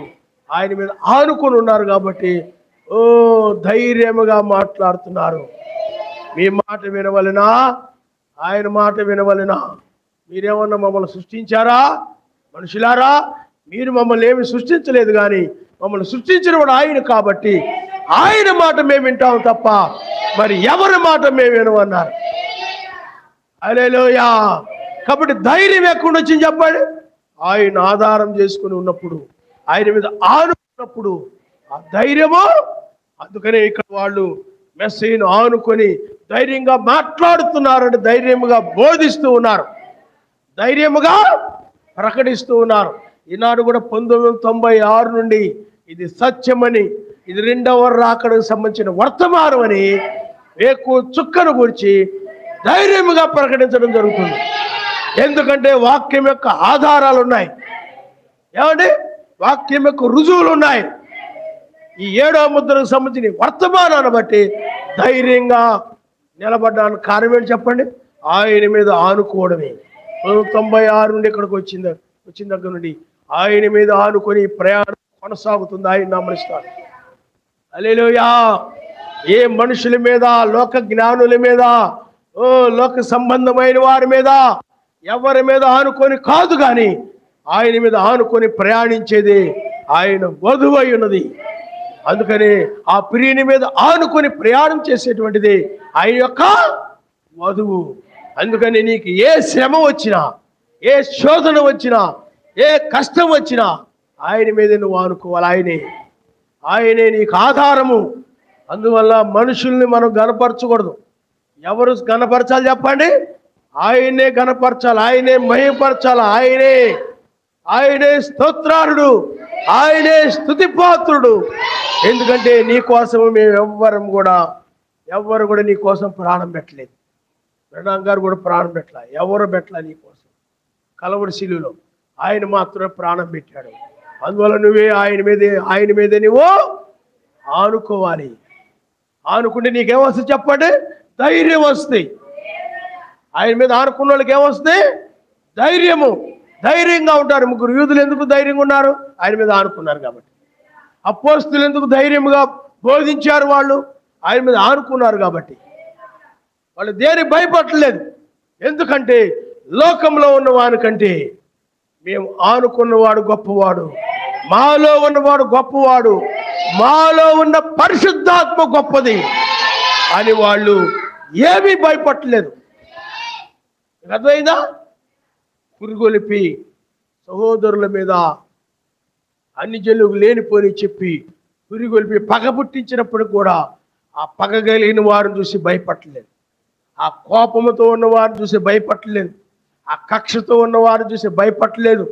ఆయన మీద ఆనుకుని ఉన్నారు. కాబట్టి ధైర్యముగా మాట్లాడుతున్నారు. మీ మాట వినవలెనా, ఆయన మాట వినవలెనా? మీరేమన్నా మమ్మల్ని సృష్టించారా? మనుషులారా, మీరు మమ్మల్ని ఏమి సృష్టించలేదు, కానీ మమ్మల్ని సృష్టించిన వాడు ఆయన కాబట్టి ఆయన మాట మేము వింటాం తప్ప మరి ఎవరి మాట మేము వినమన్నారు. హల్లెలూయా. కాబట్టి ధైర్యం ఎక్కడ వచ్చింది చెప్పండి? ఆయన ఆధారం చేసుకుని ఉన్నప్పుడు, ఆయన మీద ఆనుకున్నప్పుడు ఆ ధైర్యము. అందుకనే ఇక్కడ వాళ్ళు మెస్సయ్యను ఆనుకొని ధైర్యంగా మాట్లాడుతున్నారంటే ధైర్యముగా బోధిస్తూ ఉన్నారు, ధైర్యముగా ప్రకటిస్తూ ఉన్నారు. ఈనాడు కూడా 1996 నుండి ఇది సత్యమని, ఇది 2వ రాకడకు సంబంధించిన వర్తమానం అని వేకు చుక్కను గురించి ధైర్యముగా ప్రకటించడం జరుగుతుంది. ఎందుకంటే వాక్యం యొక్క ఆధారాలు ఉన్నాయి, ఏమండి వాక్యం యొక్క రుజువులు ఉన్నాయి. ఈ 7వ ముద్రకు సంబంధించిన వర్తమానాన్ని బట్టి ధైర్యంగా నిలబడ్డానికి కారణం ఏంటి చెప్పండి? ఆయన మీద ఆనుకోవడమే. 1996 నుండి ఇక్కడికి వచ్చిన దగ్గర నుండి ఆయన మీద ఆనుకొని ప్రయాణం కొనసాగుతుంది. ఆయన నమ్మనిస్తాడు. హల్లెలూయా. ఏ మనుషుల మీద, లోక జ్ఞానుల మీద, లోక సంబంధమైన వారి మీద, ఎవరి మీద ఆనుకొని కాదు, కానీ ఆయన మీద ఆనుకొని ప్రయాణించేది ఆయన వధువై ఉన్నది. అందుకని ఆ ప్రియుని మీద ఆనుకొని ప్రయాణం చేసేటువంటిది ఆయన యొక్క వధువు. అందుకని నీకు ఏ శ్రమ వచ్చినా, ఏ శోధన వచ్చినా, ఏ కష్టం వచ్చినా ఆయన మీద నువ్వు ఆనుకోవాలి. ఆయనే నీకు ఆధారము. అందువల్ల మనుషుల్ని మనం గనపరచకూడదు. ఎవరు గనపరచాలి చెప్పండి? ఆయనే గనపరచాలి, ఆయనే మహిమపరచాలి. ఆయనే స్తోత్రారుడు, ఆయనే స్తుతిపాత్రుడు. ఎందుకంటే నీ కోసము మేము ఎవ్వరు కూడా నీ కోసం ప్రాణం పెట్టలేదు. ప్రణాం గారు కూడా ప్రాణం పెట్టలే, ఎవరు పెట్టలే నీ కోసం. కలవరి శిలువలో ఆయన మాత్రమే ప్రాణం పెట్టాడు. అందువల్ల నువ్వే ఆయన మీదే నువ్వు ఆనుకోవాలి. ఆనుకుంటే నీకేమొస్తుంది చెప్పండి? ధైర్యం వస్తుంది. ఆయన మీద ఆనుకున్న వాళ్ళకి ఏమొస్తుంది? ధైర్యము. ధైర్యంగా ఉంటారు. 3 యూదులు ఎందుకు ధైర్యంగా ఉన్నారు? ఆయన మీద ఆనుకున్నారు కాబట్టి. అపోస్తలులు ఎందుకు ధైర్యముగా బోధించారు? వాళ్ళు ఆయన మీద ఆనుకున్నారు కాబట్టి. వాళ్ళు దేని భయపడలేదు. ఎందుకంటే లోకంలో ఉన్న వానికంటే మేము ఆనుకున్నవాడు గొప్పవాడు, మాలో ఉన్నవాడు గొప్పవాడు, మాలో ఉన్న పరిశుద్ధాత్మ గొప్పది అని వాళ్ళు ఏమీ భయపడలేదు. అర్థమైందా? పురుగొలిపి సహోదరుల మీద అన్ని జనులకు లేనిపోని చెప్పి పురిగొలిపి పగ పుట్టించినప్పుడు కూడా ఆ పగ కలిగిన వారిని చూసి భయపడలేదు, ఆ కోపముతో ఉన్నవారిని చూసి భయపడలేదు, ఆ కక్షతో ఉన్నవారిని చూసి భయపడలేదు.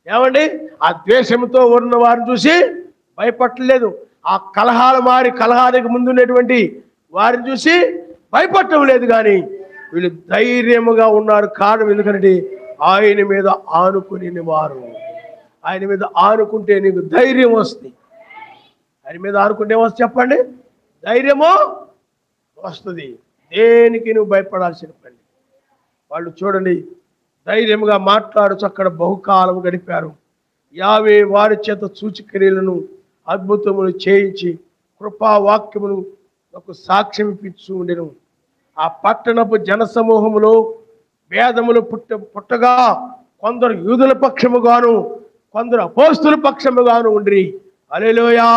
ఏమండి? ఆ ద్వేషంతో ఉన్న వారిని చూసి భయపడలేదు, ఆ కలహానికి ముందున్నటువంటి వారిని చూసి భయపడటం లేదు. కానీ వీళ్ళు ధైర్యముగా ఉన్నారు. కారణం ఎందుకంటే ఆయన మీద ఆనుకుని వారు. ఆయన మీద ఆనుకుంటే నీకు ధైర్యం వస్తుంది. ఆయన మీద ఆనుకుంటే వస్తుంది చెప్పండి, ధైర్యము వస్తుంది. దేనికి నువ్వు భయపడాల్సిన పని. వాళ్ళు చూడండి ధైర్యముగా మాట్లాడుచు అక్కడ బహుకాలం గడిపారు. యావే వారి చేత సూచక్రియలను అద్భుతములు చేయించి కృపావాక్యమును ఒక సాక్ష్యం ఇప్పించు ఉండెను. ఆ పట్టణపు జనసమూహములో భేదములు పుట్టగా కొందరు యూదుల పక్షముగాను కొందరు అపోస్తుల పక్షముగాను ఉండ్రి. హల్లెలూయా,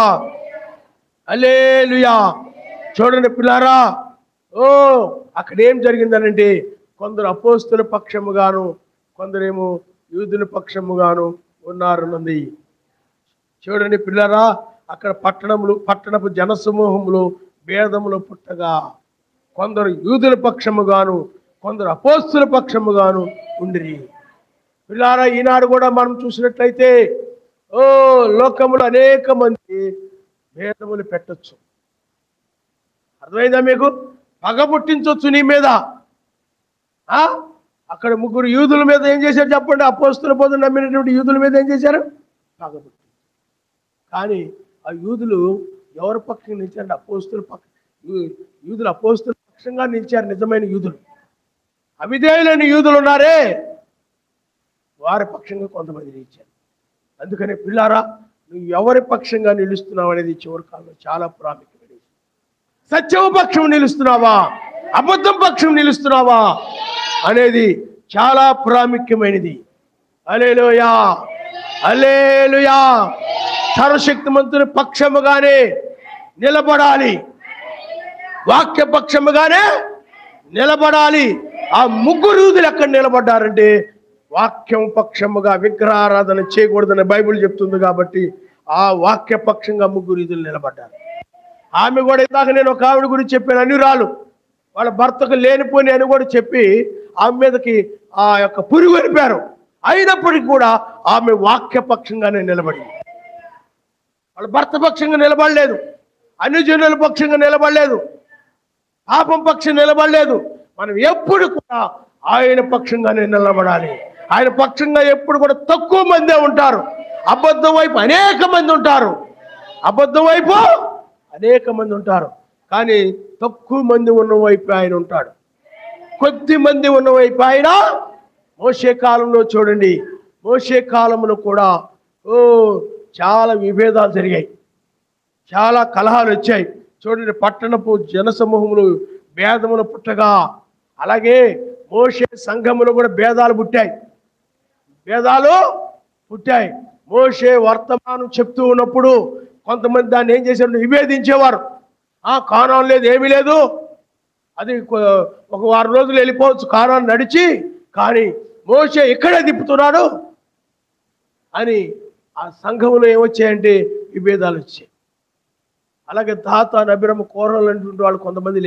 హల్లెలూయా. చూడండి పిల్లారా, అక్కడ ఏం జరిగిందనంటే కొందరు అపోస్తుల పక్షముగాను కొందరేమో యూదుల పక్షముగాను ఉన్నారన్నది. చూడండి పిల్లారా, అక్కడ పట్టణపు జనసమూహములు భేదములు పుట్టగా కొందరు యూదుల పక్షముగాను కొందరు అపోస్తుల పక్షముగాను ఉండిరి. పిల్లారా, ఈనాడు కూడా మనం చూసినట్లయితే లోకములు అనేక మంది భేదములు పెట్టచ్చు. అర్థమైందా మీకు? పగ పుట్టించవచ్చు నీ మీద. అక్కడ ముగ్గురు యూదుల మీద ఏం చేశారు చెప్పండి? అపోస్తుల బోధన నమ్మినటువంటి యూదుల మీద ఏం చేశారు? పగ పుట్టి. కానీ ఆ యూదులు ఎవరి పక్షంగా నిలిచారంటే యూదులు అపోస్తుల పక్షంగా నిలిచారు. నిజమైన యూదులు, అవిధేయులైన యూదులు ఉన్నారే వారి పక్షంగా కొంతమంది నిలిచారు. అందుకనే పిల్లారా, నువ్వు ఎవరి పక్షంగా నిలుస్తున్నావు అనేది చివరి కాలంలో చాలా ప్రాముఖ్యమైనది. సత్యం పక్షం నిలుస్తున్నావా, అబద్ధం పక్షం నిలుస్తున్నావా అనేది చాలా ప్రాముఖ్యమైనది. హల్లెలూయా, హల్లెలూయా. సర్వశక్తిమంతుని పక్షముగానే నిలబడాలి, వాక్య పక్షముగానే నిలబడాలి. ఆ ముగ్గురు యూదులు ఎక్కడ నిలబడ్డారంటే వాక్యం పక్షముగా. విగ్రహారాధన చేయకూడదని బైబిల్ చెప్తుంది కాబట్టి ఆ వాక్య పక్షంగా ముగ్గురు యూదులు నిలబడ్డారు. ఆమె కూడా ఇందాక నేను ఒక ఆవిడ గురించి చెప్పాను, అనురాలు. వాళ్ళ భర్తకు లేనిపోని అని కూడా చెప్పి ఆమె మీదకి ఆ యొక్క పురుగు అనిపారు. అయినప్పటికీ కూడా ఆమె వాక్య పక్షంగానే నిలబడింది. వాళ్ళ భర్త పక్షంగా నిలబడలేదు, అన్ని జనుల పక్షంగా నిలబడలేదు, పాపం పక్షం నిలబడలేదు. మనం ఎప్పుడు కూడా ఆయన పక్షంగానే నిలబడాలి. ఆయన పక్షంగా ఎప్పుడు కూడా తక్కువ మందే ఉంటారు. అబద్ధం వైపు అనేక మంది ఉంటారు, అబద్ధం వైపు అనేక మంది ఉంటారు. కానీ తక్కువ మంది ఉన్న వైపు ఆయన ఉంటాడు, కొద్ది మంది ఉన్న వైపు ఆయన. మోషే కాలంలో చూడండి, మోషే కాలంలో కూడా చాలా విభేదాలు జరిగాయి, చాలా కలహాలు వచ్చాయి. చూడండి, పట్టణపు జనసమూహములు భేదములు పుట్టగా, అలాగే మోషే సంఘములో కూడా భేదాలు పుట్టాయి. మోషే వర్తమానం చెప్తూ ఉన్నప్పుడు కొంతమంది దాన్ని ఏం చేశారు? విభేదించేవారు. కానాను లేదు, ఏమీ లేదు, అది ఒక వారం రోజులు వెళ్ళిపోవచ్చు కానాను నడిచి, కానీ మోషే ఇక్కడే తిప్పుతున్నాడు అని ఆ సంఘంలో ఏమొచ్చాయంటే విభేదాలు వచ్చాయి. అలాగే దాతాను, అబీరము, కోరలు అంటుంటే వాళ్ళు కొంతమంది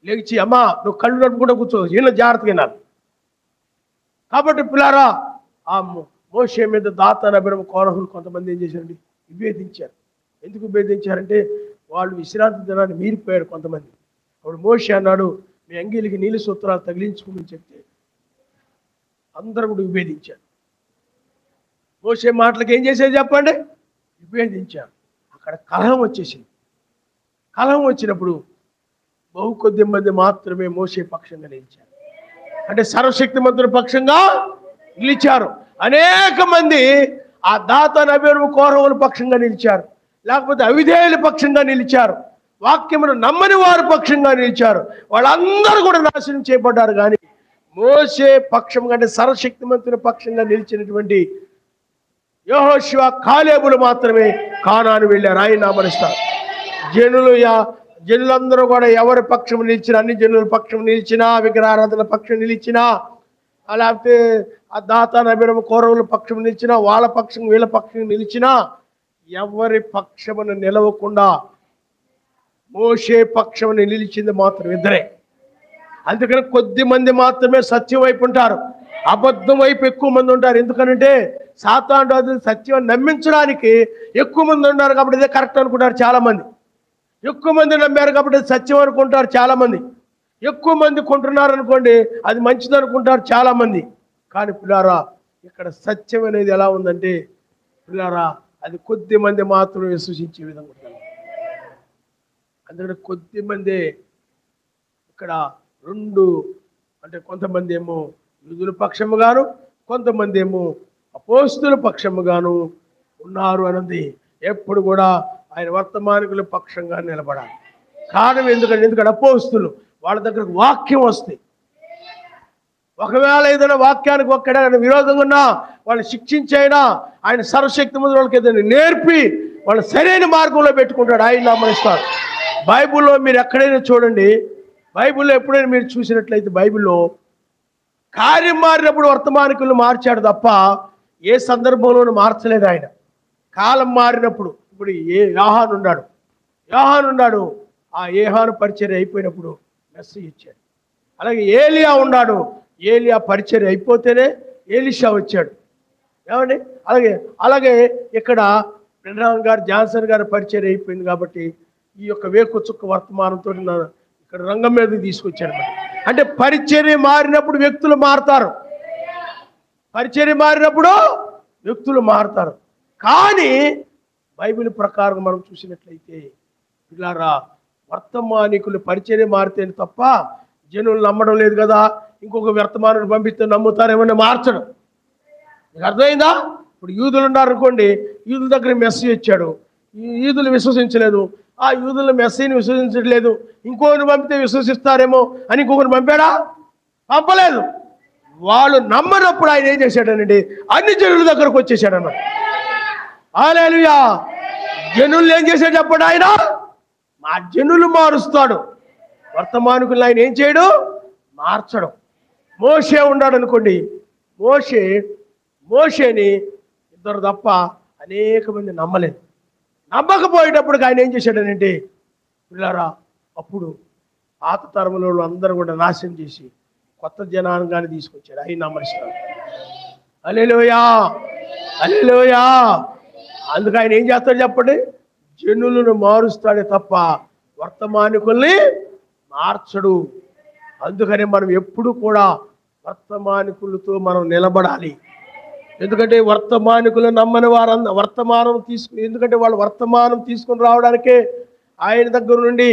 లేచి అమ్మా నువ్వు కళ్ళు నడుపుకుంటూ కూర్చో, ఈయన జాగ్రత్తగా వినాలి. కాబట్టి పిల్లారా, ఆ మోషే మీద దాతాను, అబీరము, కోరహులు కొంతమంది ఏం చేశారండి? విభేదించారు. ఎందుకు విభేదించారంటే వాళ్ళు విశ్రాంతి దినాన్ని మీరిపోయారు కొంతమంది. అప్పుడు మోషే అన్నాడు, మీ అంగీలకి నీలి సూత్రాలు తగిలించుకోమని చెప్తే అందరూ కూడా విభేదించారు. మోషే మాటలకు ఏం చేసేది చెప్పండి? విభేదించారు. అక్కడ కలహం వచ్చేసింది. కలహం వచ్చినప్పుడు కొద్ది మంది మాత్రమే మోషే పక్షంగా నిలిచారు, అంటే సర్వశక్తిమంతుని పక్షంగా నిలిచారు. అనేక మంది ఆ దాతాను, అబీరము, కోరహుల పక్షంగా నిలిచారు, లేకపోతే అవిధేయుల పక్షంగా నిలిచారు. వాక్యమును నమ్మని వారి పక్షంగా నిలిచారు. వాళ్ళందరూ కూడా నాశనం చేయబడ్డారు. కానీ మోషే పక్షం కంటే సర్వశక్తిమంతుని పక్షంగా నిలిచినటువంటి యెహోషువ, కాలేబులు మాత్రమే కానాను వెళ్ళారు. ఆయన నామనిస్తారు. జనులందరూ కూడా ఎవరి పక్షం నిలిచినా, అన్ని జనుల పక్షం నిలిచినా, విగ్రహారాధన పక్షం నిలిచినా, లేకపోతే ఆ దాతాన్ అబీరము కౌరవుల పక్షం నిలిచినా, వాళ్ళ పక్షం వీళ్ళ పక్షం నిలిచినా, ఎవరి పక్షమును నిలవకుండా మోషే పక్షమును నిలిచింది మాత్రం ఇద్దరే. అందుకని కొద్ది మంది మాత్రమే సత్యం వైపు ఉంటారు, అబద్ధం వైపు ఎక్కువ మంది ఉంటారు. ఎందుకనంటే సాతాను సత్యం నమ్మించడానికి ఎక్కువ మంది ఉన్నారు కాబట్టి ఇదే కరెక్ట్ అనుకుంటారు చాలా మంది. ఎక్కువ మంది నమ్మారు కాబట్టి సత్యం అనుకుంటారు చాలా మంది. ఎక్కువ మంది కొంటున్నారు అనుకోండి, అది మంచిది అనుకుంటారు చాలా మంది. కానీ పిల్లారా, ఇక్కడ సత్యం అనేది ఎలా ఉందంటే పిల్లారా, అది కొద్ది మంది మాత్రం విశ్వసించే విధంగా ఉంటుంది. అందుకని కొద్ది మంది ఇక్కడ రెండు, అంటే కొంతమంది ఏమో యూదుల పక్షముగాను, కొంతమంది ఏమో అపోస్తుల పక్షముగాను ఉన్నారు అన్నది ఎప్పుడు కూడా ఆయన వర్తమానికుల పక్షంగా నిలబడాలి. కారణం ఎందుకంటే అపోస్తులు వాళ్ళ దగ్గరకు వాక్యం వస్తాయి. ఒకవేళ ఏదైనా వాక్యానికి ఒక్కడైనా విరోధంగా ఉన్నా వాళ్ళు శిక్షించైనా ఆయన సర్వశక్తి ముందు వాళ్ళకి ఏదైనా నేర్పి వాళ్ళ సరైన మార్గంలో పెట్టుకుంటాడు. ఆయన నామనిస్తారు. బైబిల్లో మీరు ఎక్కడైనా చూడండి, బైబిల్లో ఎప్పుడైనా మీరు చూసినట్లయితే బైబిల్లో కార్యం మారినప్పుడు వర్తమానికులను మార్చాడు తప్ప ఏ సందర్భంలోనూ మార్చలేదు ఆయన. కాలం మారినప్పుడు, ఇప్పుడు యోహాను ఉన్నాడు, ఆ యోహాను పరిచర్య అయిపోయినప్పుడు మెస్సీయ ఇచ్చాడు. అలాగే ఏలియా ఉన్నాడు, ఏలియా పరిచర్య అయిపోతేనే ఎలీషా వచ్చాడు. ఏమండి? అలాగే ఇక్కడ బ్రెన్హామ్ గారు, జాన్సన్ గారు పరిచర్య అయిపోయింది కాబట్టి ఈ యొక్క వేకు చుక్క వర్తమానంతో ఇక్కడ రంగం మీద తీసుకొచ్చాడు. అంటే పరిచర్య మారినప్పుడు వ్యక్తులు మారుతారు, పరిచర్య మారినప్పుడు వ్యక్తులు మారుతారు. కానీ బైబిల్ ప్రకారం మనం చూసినట్లయితే పిల్లారా, వర్తమానికులు పరిచర్య మారితేనే తప్ప జనులు నమ్మడం లేదు కదా, ఇంకొక వర్తమానుడు పంపిస్తే నమ్ముతారేమని మార్చడం. మీకు అర్థమైందా? ఇప్పుడు యూదులు ఉన్నారు అనుకోండి, యూదుల దగ్గర మెస్సీ వచ్చాడు, యూదులు విశ్వసించలేదు, ఆ యూదుల మెస్సీని విశ్వసించట్లేదు, ఇంకొకరిని పంపితే విశ్వసిస్తారేమో అని ఇంకొకరిని పంపాడా? పంపలేదు. వాళ్ళు నమ్మనప్పుడు ఆయన ఏం చేశాడనండి, అన్ని జనుల దగ్గరకు వచ్చేసాడు అన్నమాట. హల్లెలూయా. జనులు ఏం చేశాడు చెప్పండి, ఆయన మా జనులు మారుస్తాడు. వర్తమానికులు ఆయన ఏం చేయడు, మార్చడం. మోషే ఉన్నాడు అనుకోండి, మోషేని ఇద్దరు తప్ప అనేక మంది నమ్మలేదు. నమ్మకపోయేటప్పటికి ఆయన ఏం చేశాడనంటే పిల్లారా, అప్పుడు పాత తరములో అందరూ కూడా నాశనం చేసి కొత్త జనాంగాన్ని తీసుకొచ్చాడు. ఆయన నమ్మరిస్తాడు. హల్లెలూయా, హల్లెలూయా. అందుకు ఆయన ఏం చేస్తాడు చెప్పండి, జనులను మారుస్తాడే తప్ప వర్తమానికుల్ని మార్చడు. అందుకని మనం ఎప్పుడు కూడా వర్తమానికులతో మనం నిలబడాలి. ఎందుకంటే వర్తమానికులు నమ్మని వారందరూ ఎందుకంటే వాళ్ళు వర్తమానం తీసుకుని రావడానికే ఆయన దగ్గర నుండి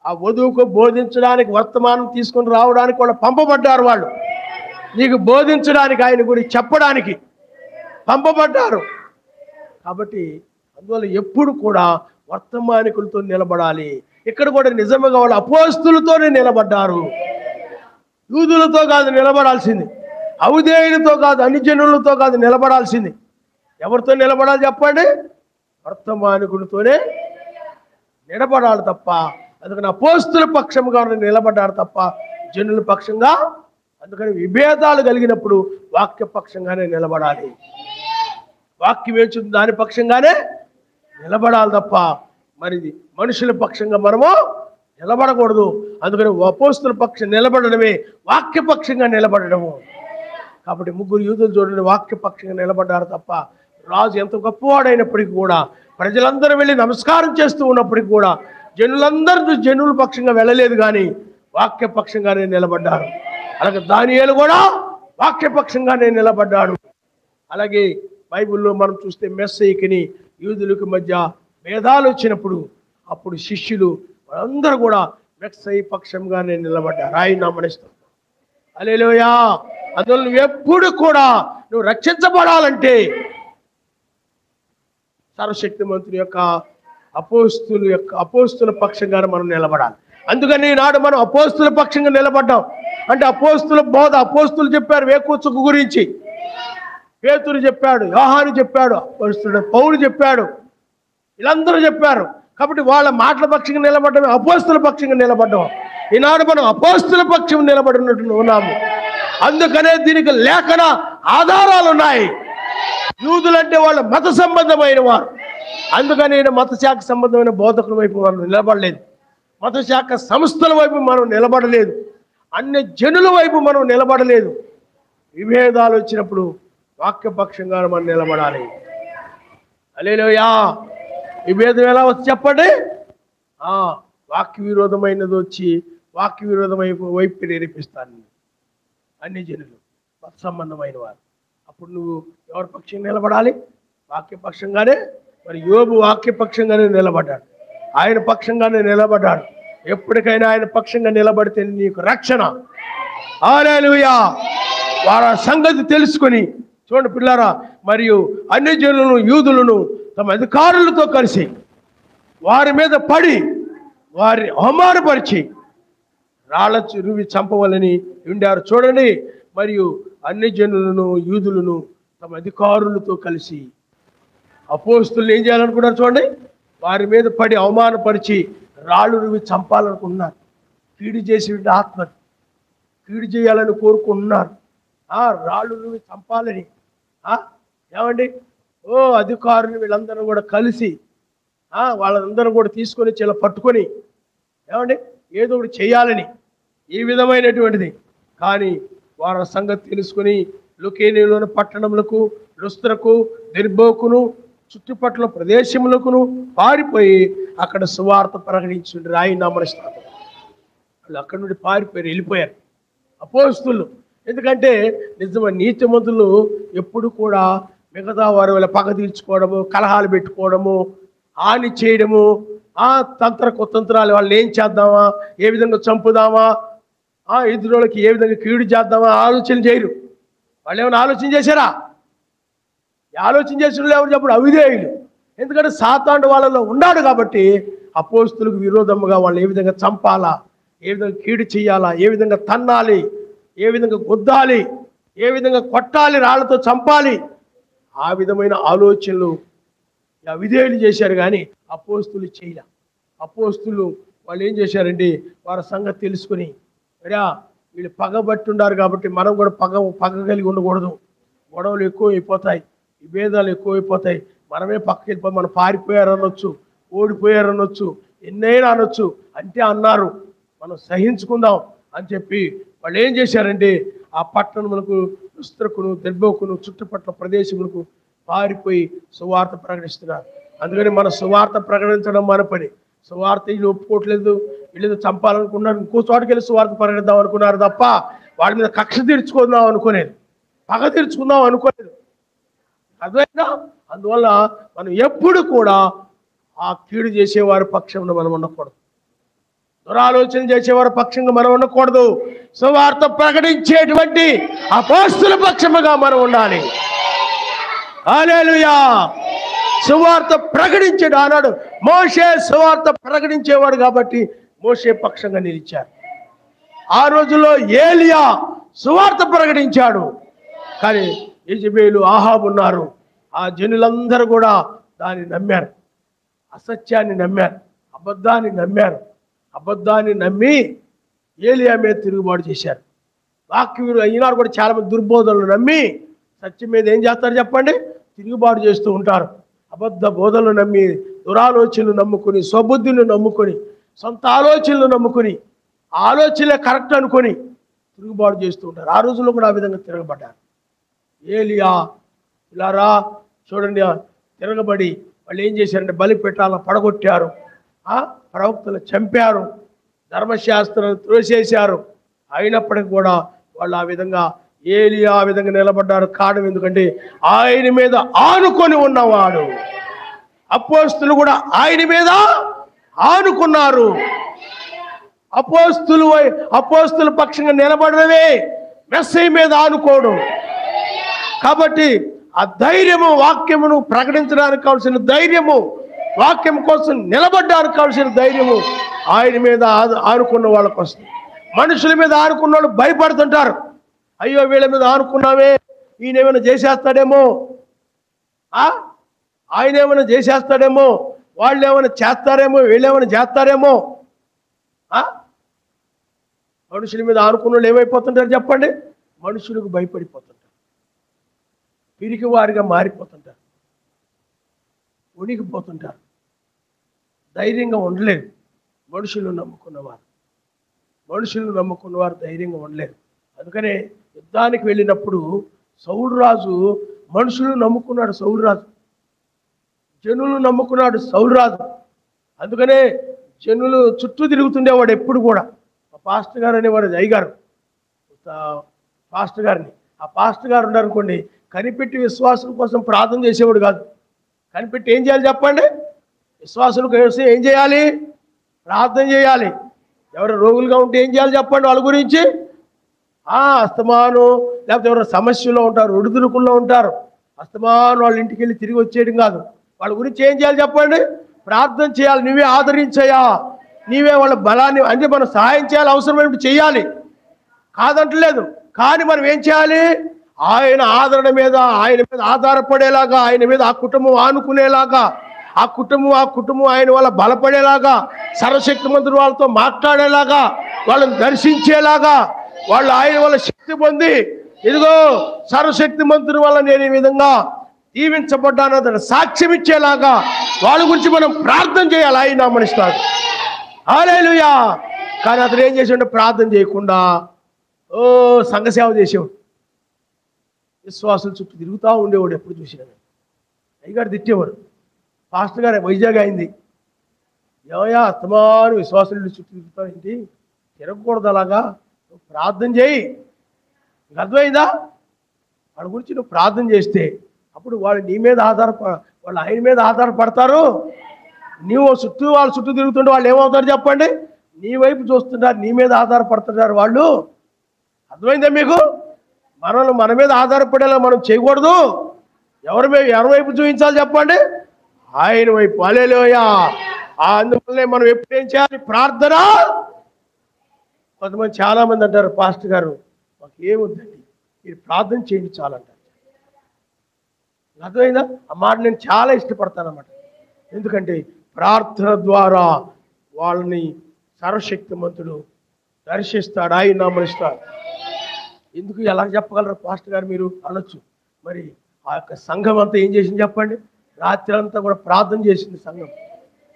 ఆ వధువుకు బోధించడానికి, వర్తమానం తీసుకొని రావడానికి వాళ్ళు పంపబడ్డారు. వాళ్ళు నీకు బోధించడానికి, ఆయన గురించి చెప్పడానికి పంపబడ్డారు. కాబట్టి అందువల్ల ఎప్పుడు కూడా వర్తమానికులతో నిలబడాలి. ఇక్కడ కూడా నిజంగా వాళ్ళు అపోస్తులతోనే నిలబడ్డారు, యూదులతో కాదు నిలబడాల్సింది, ఔదేయులతో కాదు, అన్ని జనులతో కాదు నిలబడాల్సింది. ఎవరితో నిలబడాలి చెప్పండి? వర్తమానికులతోనే నిలబడాలి తప్ప, అందుకని అపోస్తుల పక్షంగా నిలబడ్డారు తప్ప జనుల పక్షంగా. అందుకని విభేదాలు కలిగినప్పుడు వాక్య పక్షంగానే నిలబడాలి. వాక్యం వేచుంది దాని పక్షంగానే నిలబడాలి తప్ప మరి మనుషుల పక్షంగా మనము నిలబడకూడదు. అందుకని అపోస్తుల పక్షం నిలబడడమే వాక్య పక్షంగా నిలబడడము. కాబట్టి ముగ్గురు యూదులు చూడండి, వాక్య పక్షంగా నిలబడ్డారు తప్ప రాజు ఎంత గొప్పవాడైనప్పటికీ కూడా, ప్రజలందరూ వెళ్ళి నమస్కారం చేస్తూ ఉన్నప్పటికీ కూడా జనులందరూ జనుల పక్షంగా వెళ్ళలేదు, కానీ వాక్య పక్షంగానే నిలబడ్డారు. అలాగే దానియేలు కూడా వాక్య పక్షంగానే నిలబడ్డాడు. అలాగే బైబిల్లో మనం చూస్తే మెస్సీకిని యూదులకు మధ్య భేదాలు వచ్చినప్పుడు అప్పుడు శిష్యులు అందరూ కూడా మెస్సీ పక్షంగానే నిలబడ్డారు. ఆయన నమ్మనిస్తాం. హల్లెలూయా. అందువల్ల నువ్వు ఎప్పుడు కూడా నువ్వు రక్షించబడాలంటే సర్వశక్తిమంతుని యొక్క అపోస్తుల పక్షంగానే మనం నిలబడాలి. అందుకని ఈనాడు మనం అపోస్తుల పక్షంగా నిలబడ్డాం. అంటే అపోస్తుల బోధ, అపోస్తులు చెప్పారు వేకువచుక్క గురించి, పేతురు చెప్పాడు, యోహాను చెప్పాడు, అపోస్తులుడు పౌలు చెప్పాడు, వీళ్ళందరూ చెప్పారు. కాబట్టి వాళ్ళ మాటల పక్షంగా నిలబడ్డాము, అపోస్తుల పక్షంగా నిలబడ్డాం. ఈనాడు మనం అపోస్తుల పక్షం నిలబడినట్టు ఉన్నాము. అందుకనే దీనికి లేఖన ఆధారాలు ఉన్నాయి. యూదులంటే వాళ్ళ మత సంబంధమైన వారు. అందుకని మత శాఖ సంబంధమైన బోధకుల వైపు మనం నిలబడలేదు, మత శాఖ సంస్థల వైపు మనం నిలబడలేదు, అన్ని జనుల వైపు మనం నిలబడలేదు. విభేదాలు వచ్చినప్పుడు వాక్యపక్షంగా మనం నిలబడాలి. హల్లెలూయా. విభేదం ఎలా వచ్చి చెప్పండి? వాక్య విరోధమైనది వచ్చి వాక్య వైపు ప్రేరేపిస్తాను అన్ని జనులు, మత సంబంధమైన వారు. అప్పుడు నువ్వు ఎవరి పక్షంగా నిలబడాలి? వాక్యపక్షంగానే. మరి యోబు వాక్యపక్షంగానే నిలబడ్డాడు, ఆయన పక్షంగానే నిలబడ్డాడు. ఎప్పటికైనా ఆయన పక్షంగా నిలబడితే నీకు రక్షణ. హల్లెలూయా. వారి సంగతి తెలుసుకొని చూడండి పిల్లారా, మరియు అన్ని జనులను యూదులను తమ అధికారులతో కలిసి వారి మీద పడి వారిని అవమానపరిచి రాళ్ళ రువి చంపవాలని ఉండారు. చూడండి, మరియు అన్ని జనులను యూదులను తమ అధికారులతో కలిసి అపోస్తులు ఏం చేయాలనుకున్నారు? చూడండి, వారి మీద పడి అవమానపరిచి రాళ్ళు రువి చంపాలనుకుంటున్నారు. కీడు చేసి ఆత్మని కీడు చేయాలని కోరుకుంటున్నారు. రాళ్ళు రువి చంపాలని. ఏమండి, అధికారులు వీళ్ళందరూ కూడా కలిసి వాళ్ళందరూ కూడా తీసుకొని ఇలా పట్టుకొని ఏమండి ఏదో ఒకటి చేయాలని ఈ విధమైనటువంటిది. కానీ వారి సంగతి తెలుసుకుని లుకేనిలోని పట్టణములకు, లుస్త్రకు, దెర్బోకును, చుట్టుపక్కల ప్రదేశములకును పారిపోయి అక్కడ సువార్త ప్రకటించుండ్రు. ఆయన నమరిస్తారు. వాళ్ళు అక్కడి నుండి పారిపోయారు, వెళ్ళిపోయారు అపోస్తులు. ఎందుకంటే నిజమైన నీతిమంతులు ఎప్పుడు కూడా మిగతా వారి వల్ల పగ తీర్చుకోవడము, కలహాలు పెట్టుకోవడము, హాని చేయడము, తంత్ర కుతంత్రాలు, వాళ్ళు ఏం చేద్దామా, ఏ విధంగా చంపుదామా, ఎదురోళ్ళకి ఏ విధంగా కీడు చేద్దామా ఆలోచన చేయరు. వాళ్ళు ఏమైనా ఆలోచన చేశారా? ఆలోచన చేసిన ఎవరు చెప్పడు? అవిధేయులు. ఎందుకంటే సాతాను వాళ్ళలో ఉన్నాడు కాబట్టి అపోస్తులకు విరోధముగా వాళ్ళు ఏ విధంగా చంపాలా, ఏ విధంగా కీడు చేయాలా, ఏ విధంగా తన్నాలి, ఏ విధంగా గుద్దాలి, ఏ విధంగా కొట్టాలి, రాళ్లతో చంపాలి, ఆ విధమైన ఆలోచనలు అవిధేయులు చేశారు. కానీ అపోస్తులు చేయలే. అపోస్తులు వాళ్ళు ఏం చేశారండి, వారి సంగతి తెలుసుకుని వీళ్ళు పగబట్టుండారు కాబట్టి మనం కూడా పగ కలిగి ఉండకూడదు. గొడవలు ఎక్కువ అయిపోతాయి, విభేదాలు ఎక్కువ అయిపోతాయి. మనమే పక్కకి వెళ్ళిపోయి మనం పారిపోయారనొచ్చు, ఓడిపోయారనొచ్చు, ఎన్నైనా అనొచ్చు. అంటే అన్నారు, మనం సహించుకుందాం అని చెప్పి వాళ్ళు ఏం చేశారంటే ఆ పట్టణములకు, లుస్త్రకును, దెర్బోకును, చుట్టుపక్కల ప్రదేశములకు పారిపోయి సువార్త ప్రకటిస్తున్నారు. అందుకని మన సువార్త ప్రకటించడం మన పని. సువార్త వీళ్ళు ఒప్పుకోవట్లేదు, వీళ్ళు చంపాలనుకున్నారు, ఇంకో చోటుకి వెళ్ళి సువార్త ప్రకటిద్దాం అనుకున్నారు తప్ప వాళ్ళ మీద కక్ష తీర్చుకుందాం అనుకోలేదు, పగ తీర్చుకుందాం అనుకోలేదు. అర్థమైనా? అందువల్ల మనం ఎప్పుడు కూడా ఆ కీడు చేసేవారి పక్షంలో మనం ఉండకూడదు, దురాలోచన చేసేవారి పక్షంగా మనం ఉండకూడదు. సువార్త ప్రకటించేటువంటి అపోస్తుల పక్షముగా మనం ఉండాలి. హల్లెలూయా. సువార్త ప్రకటించాడు. ఆనాడు మోషే సువార్త ప్రకటించేవాడు కాబట్టి మోషే పక్షంగా నిలిచారు. ఆ రోజుల్లో ఏలియా సువార్త ప్రకటించాడు. కానీ యెజబెలు, ఆహాబు ఉన్నారు. ఆ జనులందరూ కూడా దాన్ని నమ్మారు, అసత్యాన్ని నమ్మారు, అబద్ధాన్ని నమ్మారు. అబద్ధాన్ని నమ్మి ఏలియా మీద తిరుగుబాటు చేశారు. వాక్యం ఈనాడు కూడా చాలా మంది దుర్బోధనలు నమ్మి సత్యం మీద ఏం చేస్తారు చెప్పండి? తిరుగుబాటు చేస్తూ ఉంటారు. అబద్ధ బోధనలు నమ్మి, దురాలోచనలు నమ్ముకొని, స్వబుద్ధిని నమ్ముకొని, సొంత ఆలోచనలు నమ్ముకొని, ఆలోచనలే కరెక్ట్ అనుకొని తిరుగుబాటు చేస్తూ ఉంటారు. ఆ రోజుల్లో కూడా ఆ విధంగా తిరగబడ్డారు. ఏలియా ఇలారా చూడండి, తిరగబడి వాళ్ళు ఏం చేశారంటే బలి పెట్టాలని పడగొట్టారు, ప్రవక్తలు చంపారు, ధర్మశాస్త్రాన్ని త్రోసేశారు. అయినప్పటికీ కూడా వాళ్ళు ఆ విధంగా ఏలియా ఆ విధంగా నిలబడ్డారు. కారణం ఎందుకంటే ఆయన మీద ఆనుకొని ఉన్నవాడు. అపోస్తులు కూడా ఆయన మీద ఆనుకున్నారు. అపోస్తుల పక్షంగా నిలబడమే మెస్సయ్య మీద ఆనుకోవడం. కాబట్టి ఆ ధైర్యము, వాక్యమును ప్రకటించడానికి కావాల్సిన ధైర్యము వాక్యం కోసం నిలబడ్డానికి కావాల్సిన ధైర్యము ఆయన మీద ఆనుకున్న వాళ్ళకు వస్తుంది. మనుషుల మీద ఆనుకున్న వాళ్ళు భయపడుతుంటారు. అయ్యో వీళ్ళ మీద ఆనుకున్నామే, ఈయన ఏమైనా చేసేస్తాడేమో, ఆయన ఏమైనా చేసేస్తాడేమో, వాళ్ళు ఏమైనా చేస్తారేమో, వీళ్ళు ఏమైనా చేస్తారేమో. మనుషుల మీద ఆనుకున్న వాళ్ళు ఏమైపోతుంటారు చెప్పండి? మనుషులకు భయపడిపోతుంటారు, పిరికి వారిగా మారిపోతుంటారు, ఉనికిపోతుంటారు, ధైర్యంగా ఉండలేరు. మనుషులను నమ్ముకున్నవారు ధైర్యంగా ఉండలేరు. అందుకనే యుద్ధానికి వెళ్ళినప్పుడు సౌలు రాజు మనుషులు నమ్ముకున్నాడు, సౌలు రాజు జనులు నమ్ముకున్నాడు, సౌలు రాజు. అందుకనే జనులు చుట్టూ తిరుగుతుండేవాడు ఎప్పుడు కూడా. మా పాస్టర్ గారు అనేవాడు, అయ్యగారు పాస్టర్ గారిని. ఆ పాస్టర్ గారు ఉన్నారనుకోండి, కనిపెట్టి విశ్వాసం కోసం ప్రార్థన చేసేవాడు కాదు. కనిపెట్టి ఏం చేయాలి చెప్పండి? విశ్వాసుల కోసం ఏం చేయాలి? ప్రార్థన చేయాలి. ఎవరు రోగులుగా ఉంటే ఏం చేయాలి చెప్పండి? వాళ్ళ గురించి అస్తమాను, లేకపోతే ఎవరు సమస్యలో ఉంటారు, ఒడిదుడుకుల్లో ఉంటారు, అస్తమాను వాళ్ళ ఇంటికి వెళ్ళి తిరిగి వచ్చేయడం కాదు. వాళ్ళ గురించి ఏం చేయాలి చెప్పండి? ప్రార్థన చేయాలి. నువ్వే ఆదరించయా, నీవే వాళ్ళ బలాన్ని, అంటే మనం సహాయం చేయాలి, అవసరమైనప్పుడు చేయాలి, కాదంటలేదు. కానీ మనం ఏం చేయాలి? ఆయన ఆదరణ మీద, ఆయన మీద ఆధారపడేలాగా, ఆయన మీద ఆ కుటుంబం ఆనుకునేలాగా, ఆ కుటుంబం ఆయన వల్ల బలపడేలాగా, సర్వశక్తిమంతుడు వాళ్ళతో మాట్లాడేలాగా, వాళ్ళని దర్శించేలాగా, వాళ్ళు ఆయన వల్ల శక్తి పొంది, ఇదిగో సర్వశక్తిమంతుడి వల్ల నేను ఈ విధంగా దీవించబడ్డాను సాక్ష్యం ఇచ్చేలాగా వాళ్ళ గురించి మనం ప్రార్థన చేయాలి. ఆయన మనిస్తాడు. హల్లెలూయా. కానీ అతను ఏం చేసాడు? ప్రార్థన చేయకుండా సంఘసేవ చేసేవాడు, విశ్వాసుల చుట్టూ తిరుగుతూ ఉండేవాడు. ఎప్పుడు చూసినా అయ్యగారు తిట్టేవాడు. పాస్టర్ గారు వైజాగ్ అయింది, ఏమయ్యా అస్తమాను విశ్వాసుల చుట్టూ తిరుగుతావు ఏంటి? తిరగకూడదు, అలాగా నువ్వు ప్రార్థన చేయి. నీకు అర్థమైందా? వాళ్ళ గురించి నువ్వు ప్రార్థన చేస్తే అప్పుడు వాళ్ళు నీ మీద వాళ్ళు ఆయన మీద ఆధారపడతారు. నీవు వాళ్ళ చుట్టూ తిరుగుతుంటే వాళ్ళు ఏమవుతారు చెప్పండి? నీ వైపు చూస్తుంటారు, నీ మీద ఆధారపడుతుంటారు వాళ్ళు. అర్థమైందా మీకు? మన మీద ఆధారపడేలా మనం చేయకూడదు. ఎవరి వైపు చూపించాలి చెప్పండి? ఆయన వైపు. హల్లెలూయా. అందువల్లనే మనం ఎప్పుడు ఏం చేయాలి? ప్రార్థన. కొంతమంది చాలామంది అంటారు, పాస్టర్ గారు మాకు ఏమొద్దండి, మీరు ప్రార్థన చేయండి చాలంటారు. అర్థమైందా? ఆ మాట నేను చాలా ఇష్టపడతానన్నమాట. ఎందుకంటే ప్రార్థన ద్వారా వాళ్ళని సర్వశక్తిమంతుడు దర్శిస్తాడు, ఆయన నామనిస్తాడు. ఎందుకు ఎలా చెప్పగలరు పాస్టర్ గారు మీరు అనొచ్చు. మరి ఆ యొక్క సంఘం అంతా ఏం చేసింది చెప్పండి? రాత్రి అంతా కూడా ప్రార్థన చేసింది సంఘం.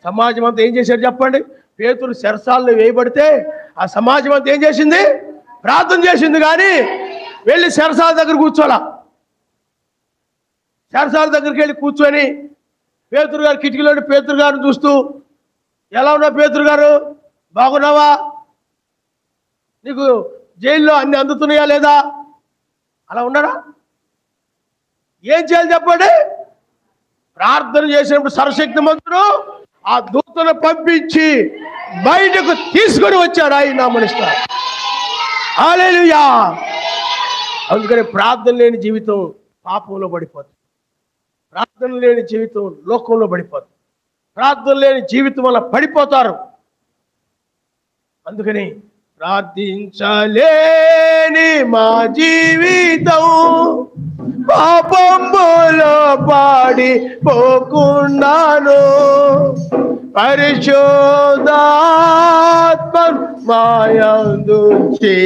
సమాజం అంతా ఏం చేశాడు చెప్పండి? పేతురు చెరసాలలో వేయబడితే ఆ సమాజం అంతా ఏం చేసింది? ప్రార్థన చేసింది. కానీ వెళ్ళి చెరసాల దగ్గర కూర్చోలా. చెరసాల దగ్గరికి వెళ్ళి కూర్చొని పేతురు గారు కిటికీలో పేతురు గారిని చూస్తూ, ఎలా ఉన్నావు పేతురు గారు, బాగున్నావా, నీకు జైల్లో అన్ని అందుతున్నాయా లేదా, అలా ఉన్నారా? ఏం చేయాలి చెప్పండి? ప్రార్థన చేసినప్పుడు సర్వశక్తిమంతుడు ఆ దూతను పంపించి బయటకు తీసుకొని వచ్చాడు, ఆయన నామనిస్తాడు. హల్లెలూయా. అందుకని ప్రార్థన లేని జీవితం పాపంలో పడిపోతుంది. ప్రార్థన లేని జీవితం లోకంలో పడిపోతుంది. ప్రార్థన లేని జీవితం వల్ల పడిపోతారు. అందుకని ప్రార్థించలేని మా జీవితం పాపంలో పాడిపోకుండాను పరిశుద్ధాత్మ మాయందుంచి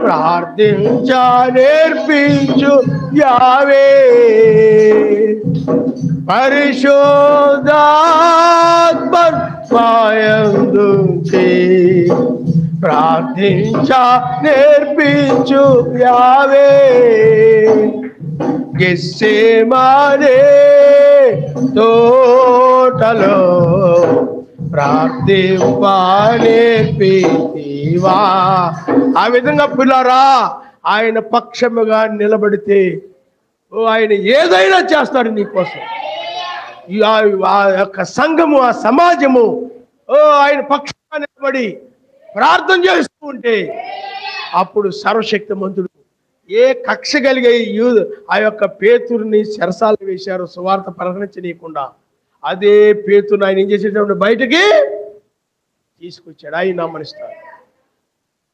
ప్రార్థించ నేర్పించు యావే. పరిశుద్ధాత్మ మాయందుంచి ప్రార్థించ నేర్పించు యావే. గెత్సేమనే తోటలో ప్రార్థింప నేర్పితివా. ఆ విధంగా పిల్లరా ఆయన పక్షముగా నిలబడితే ఆయన ఏదైనా చేస్తాడు నీకోసం. ఆ యొక్క సంఘము, ఆ సమాజము ఆయన పక్షంగా నిలబడి ప్రార్థన చేస్తూ ఉంటే అప్పుడు సర్వశక్తిమంతుడు ఏ కక్ష కలిగే ఆ యొక్క పేతురుని చెరసాలు వేశారు సువార్త ప్రకటించనీయకుండా. అదే పేతురుని ఆయన ఏం చేసేటప్పుడు బయటికి తీసుకొచ్చాడు. ఆయన నమ్మనిస్తాడు.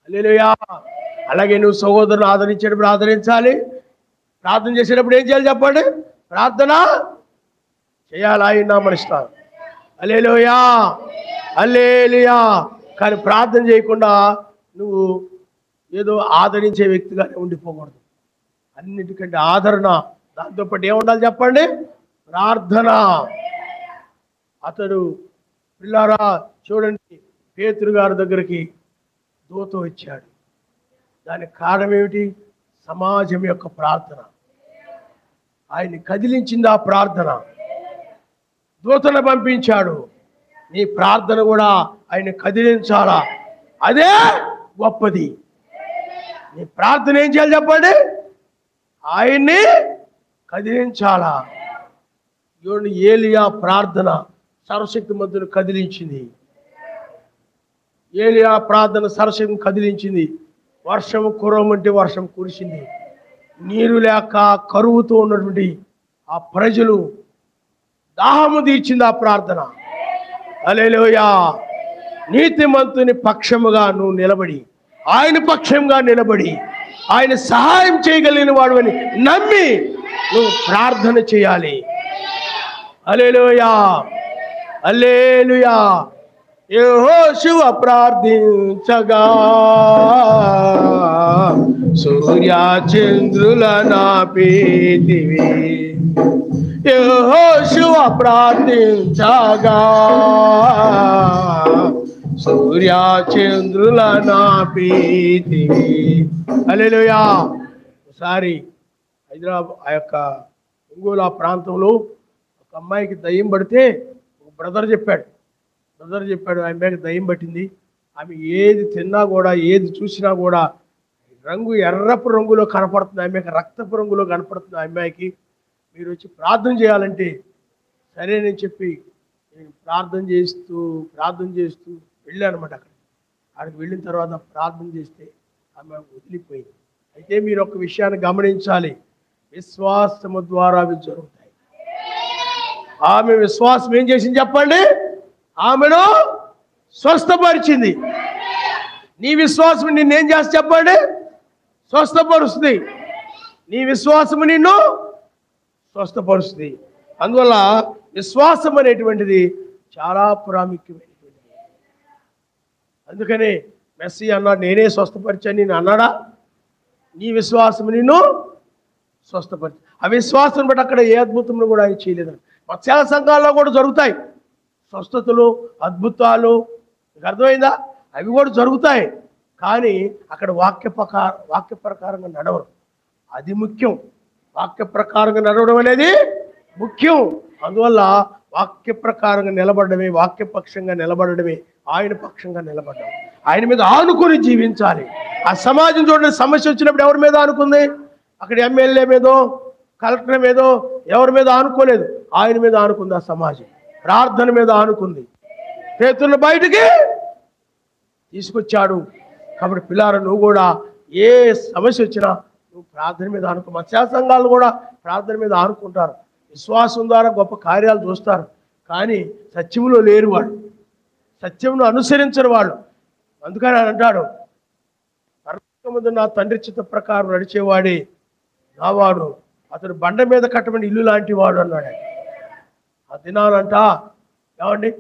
హల్లెలూయా. అలాగే నువ్వు సహోదరుని ఆదరించేటప్పుడు ఆదరించాలి. ప్రార్థన చేసేటప్పుడు ఏం చేయాలి చెప్పండి? ప్రార్థన చేయాలి. ఆయన నమ్మనిస్తాడు. హల్లెలూయా, హల్లెలూయా. కానీ ప్రార్థన చేయకుండా నువ్వు ఏదో ఆదరించే వ్యక్తిగానే ఉండిపోకూడదు. అన్నిటికంటే ఆదరణ, దాంతోపాటు ఏముండాలి చెప్పండి? ప్రార్థన. అతడు పిల్లారా చూడండి, పేతురు గారి దగ్గరికి దూత వచ్చాడు. దానికి కారణం ఏమిటి? సమాజం యొక్క ప్రార్థన. ఆయన్ని కదిలించింది ఆ ప్రార్థన. దూతను పంపించాడు. నీ ప్రార్థన కూడా ఆయన కదిలించాలా. అదే గొప్పది. నీ ప్రార్థన ఏం చేయాలి చెప్పండి? ఆయన్ని కదిలించాలా. ఏలియా ప్రార్థన సర్వశక్తిమంతుని కదిలించింది. ఏలియా ప్రార్థన సర్వశక్తిని కదిలించింది. వర్షం కురవమంటే వర్షం కురిసింది. నీరు లేక కరువుతో ఉన్నటువంటి ఆ ప్రజలు దాహము తీర్చింది ఆ ప్రార్థన. హల్లెలూయా. నీతిమంతుని పక్షముగా నువ్వు నిలబడి, ఆయన పక్షంగా నిలబడి, ఆయన సహాయం చేయగలిగిన వాడు అని నమ్మి నువ్వు ప్రార్థన చేయాలి. హల్లెలూయా, హల్లెలూయా. యెహోషువ ప్రార్థించగా సూర్య చంద్రుల నాపేతివి. యెహోషువ ప్రార్థించగా సూర్య చంద్రుల నాపేతివి. హల్లెలూయా. ఒకసారి హైదరాబాద్ ఆ యొక్క ఒంగోలు ఆ ప్రాంతంలో ఒక అమ్మాయికి దయ్యం పడితే ఒక బ్రదర్ చెప్పాడు. ఆమెకి దయ్యం పట్టింది. ఆమె ఏది తిన్నా కూడా, ఏది చూసినా కూడా రంగు ఎర్రపు రంగులో కనపడుతుంది. ఆమెకి రక్తపు రంగులో కనపడుతుంది. ఆ అమ్మాయికి మీరు వచ్చి ప్రార్థన చేయాలంటే సరేనని చెప్పి నేను ప్రార్థన చేస్తూ వెళ్ళానమాట. అక్కడికి వెళ్ళిన తర్వాత ప్రార్థన చేస్తే ఆమె వదిలిపోయింది. అయితే మీరు ఒక విషయాన్ని గమనించాలి. విశ్వాసము ద్వారా అవి జరుగుతాయి. ఆమె విశ్వాసం ఏం చేసింది చెప్పండి? ఆమెను స్వస్థపరిచింది. నీ విశ్వాసం నిన్నేం చేసి చెప్పండి? స్వస్థపరుస్తుంది. నీ విశ్వాసము నిన్ను స్వస్థపరుస్తుంది. అందువల్ల విశ్వాసం అనేటువంటిది చాలా ప్రాముఖ్యమైనటువంటిది. అందుకనే మెస్సీ అన్నాడు, నేనే స్వస్థపరిచాను నేను అన్నాడా? నీ విశ్వాసం నిన్ను స్వస్థపరిచి. ఆ విశ్వాసం బట్టి అక్కడ ఏ అద్భుతం కూడా ఆయన చేయలేదని. మత్స్యాల సంఘాల్లో కూడా జరుగుతాయి స్వస్థతలు, అద్భుతాలు. మీకు అర్థమైందా? అవి కూడా జరుగుతాయి. కానీ అక్కడ వాక్య ప్రకారంగా నడవరు. అది ముఖ్యం. వాక్య ప్రకారంగా నడవడం అనేది ముఖ్యం. అందువల్ల వాక్య ప్రకారంగా నిలబడమే, వాక్యపక్షంగా నిలబడమే, ఆయన పక్షంగా నిలబడడం, ఆయన మీద ఆనుకొని జీవించాలి. ఆ సమాజం చూడండి, సమస్య వచ్చినప్పుడు ఎవరి మీద ఆనుకుంది? అక్కడ ఎమ్మెల్యే మీదో కలెక్టర్ మీదో ఎవరి మీద ఆనుకోలేదు, ఆయన మీద ఆనుకుంది. ఆ సమాజం ప్రార్థన మీద ఆనుకుంది. పేతురుని బయటికి తీసుకొచ్చాడు. కాబట్టి పిల్లారా, నువ్వు కూడా ఏ సమస్య వచ్చినా నువ్వు ప్రార్థన మీద ఆనుకో. మత్స్య సంఘాలు కూడా ప్రార్థన మీద ఆనుకుంటారు. విశ్వాసం ద్వారా గొప్ప కార్యాలు చూస్తారు. కానీ సత్యములో లేరు వాళ్ళు, సత్యమును అనుసరించరు వాళ్ళు. అందుకని ఆయన అంటాడు, పరలోకమందు నా తండ్రి చిత్త ప్రకారం నడిచేవాడే నావాడు, అతడు బండ మీద కట్టబడిన ఇల్లు లాంటి వాడు అన్నాడు. ఆ దినాలంట ఏమండి,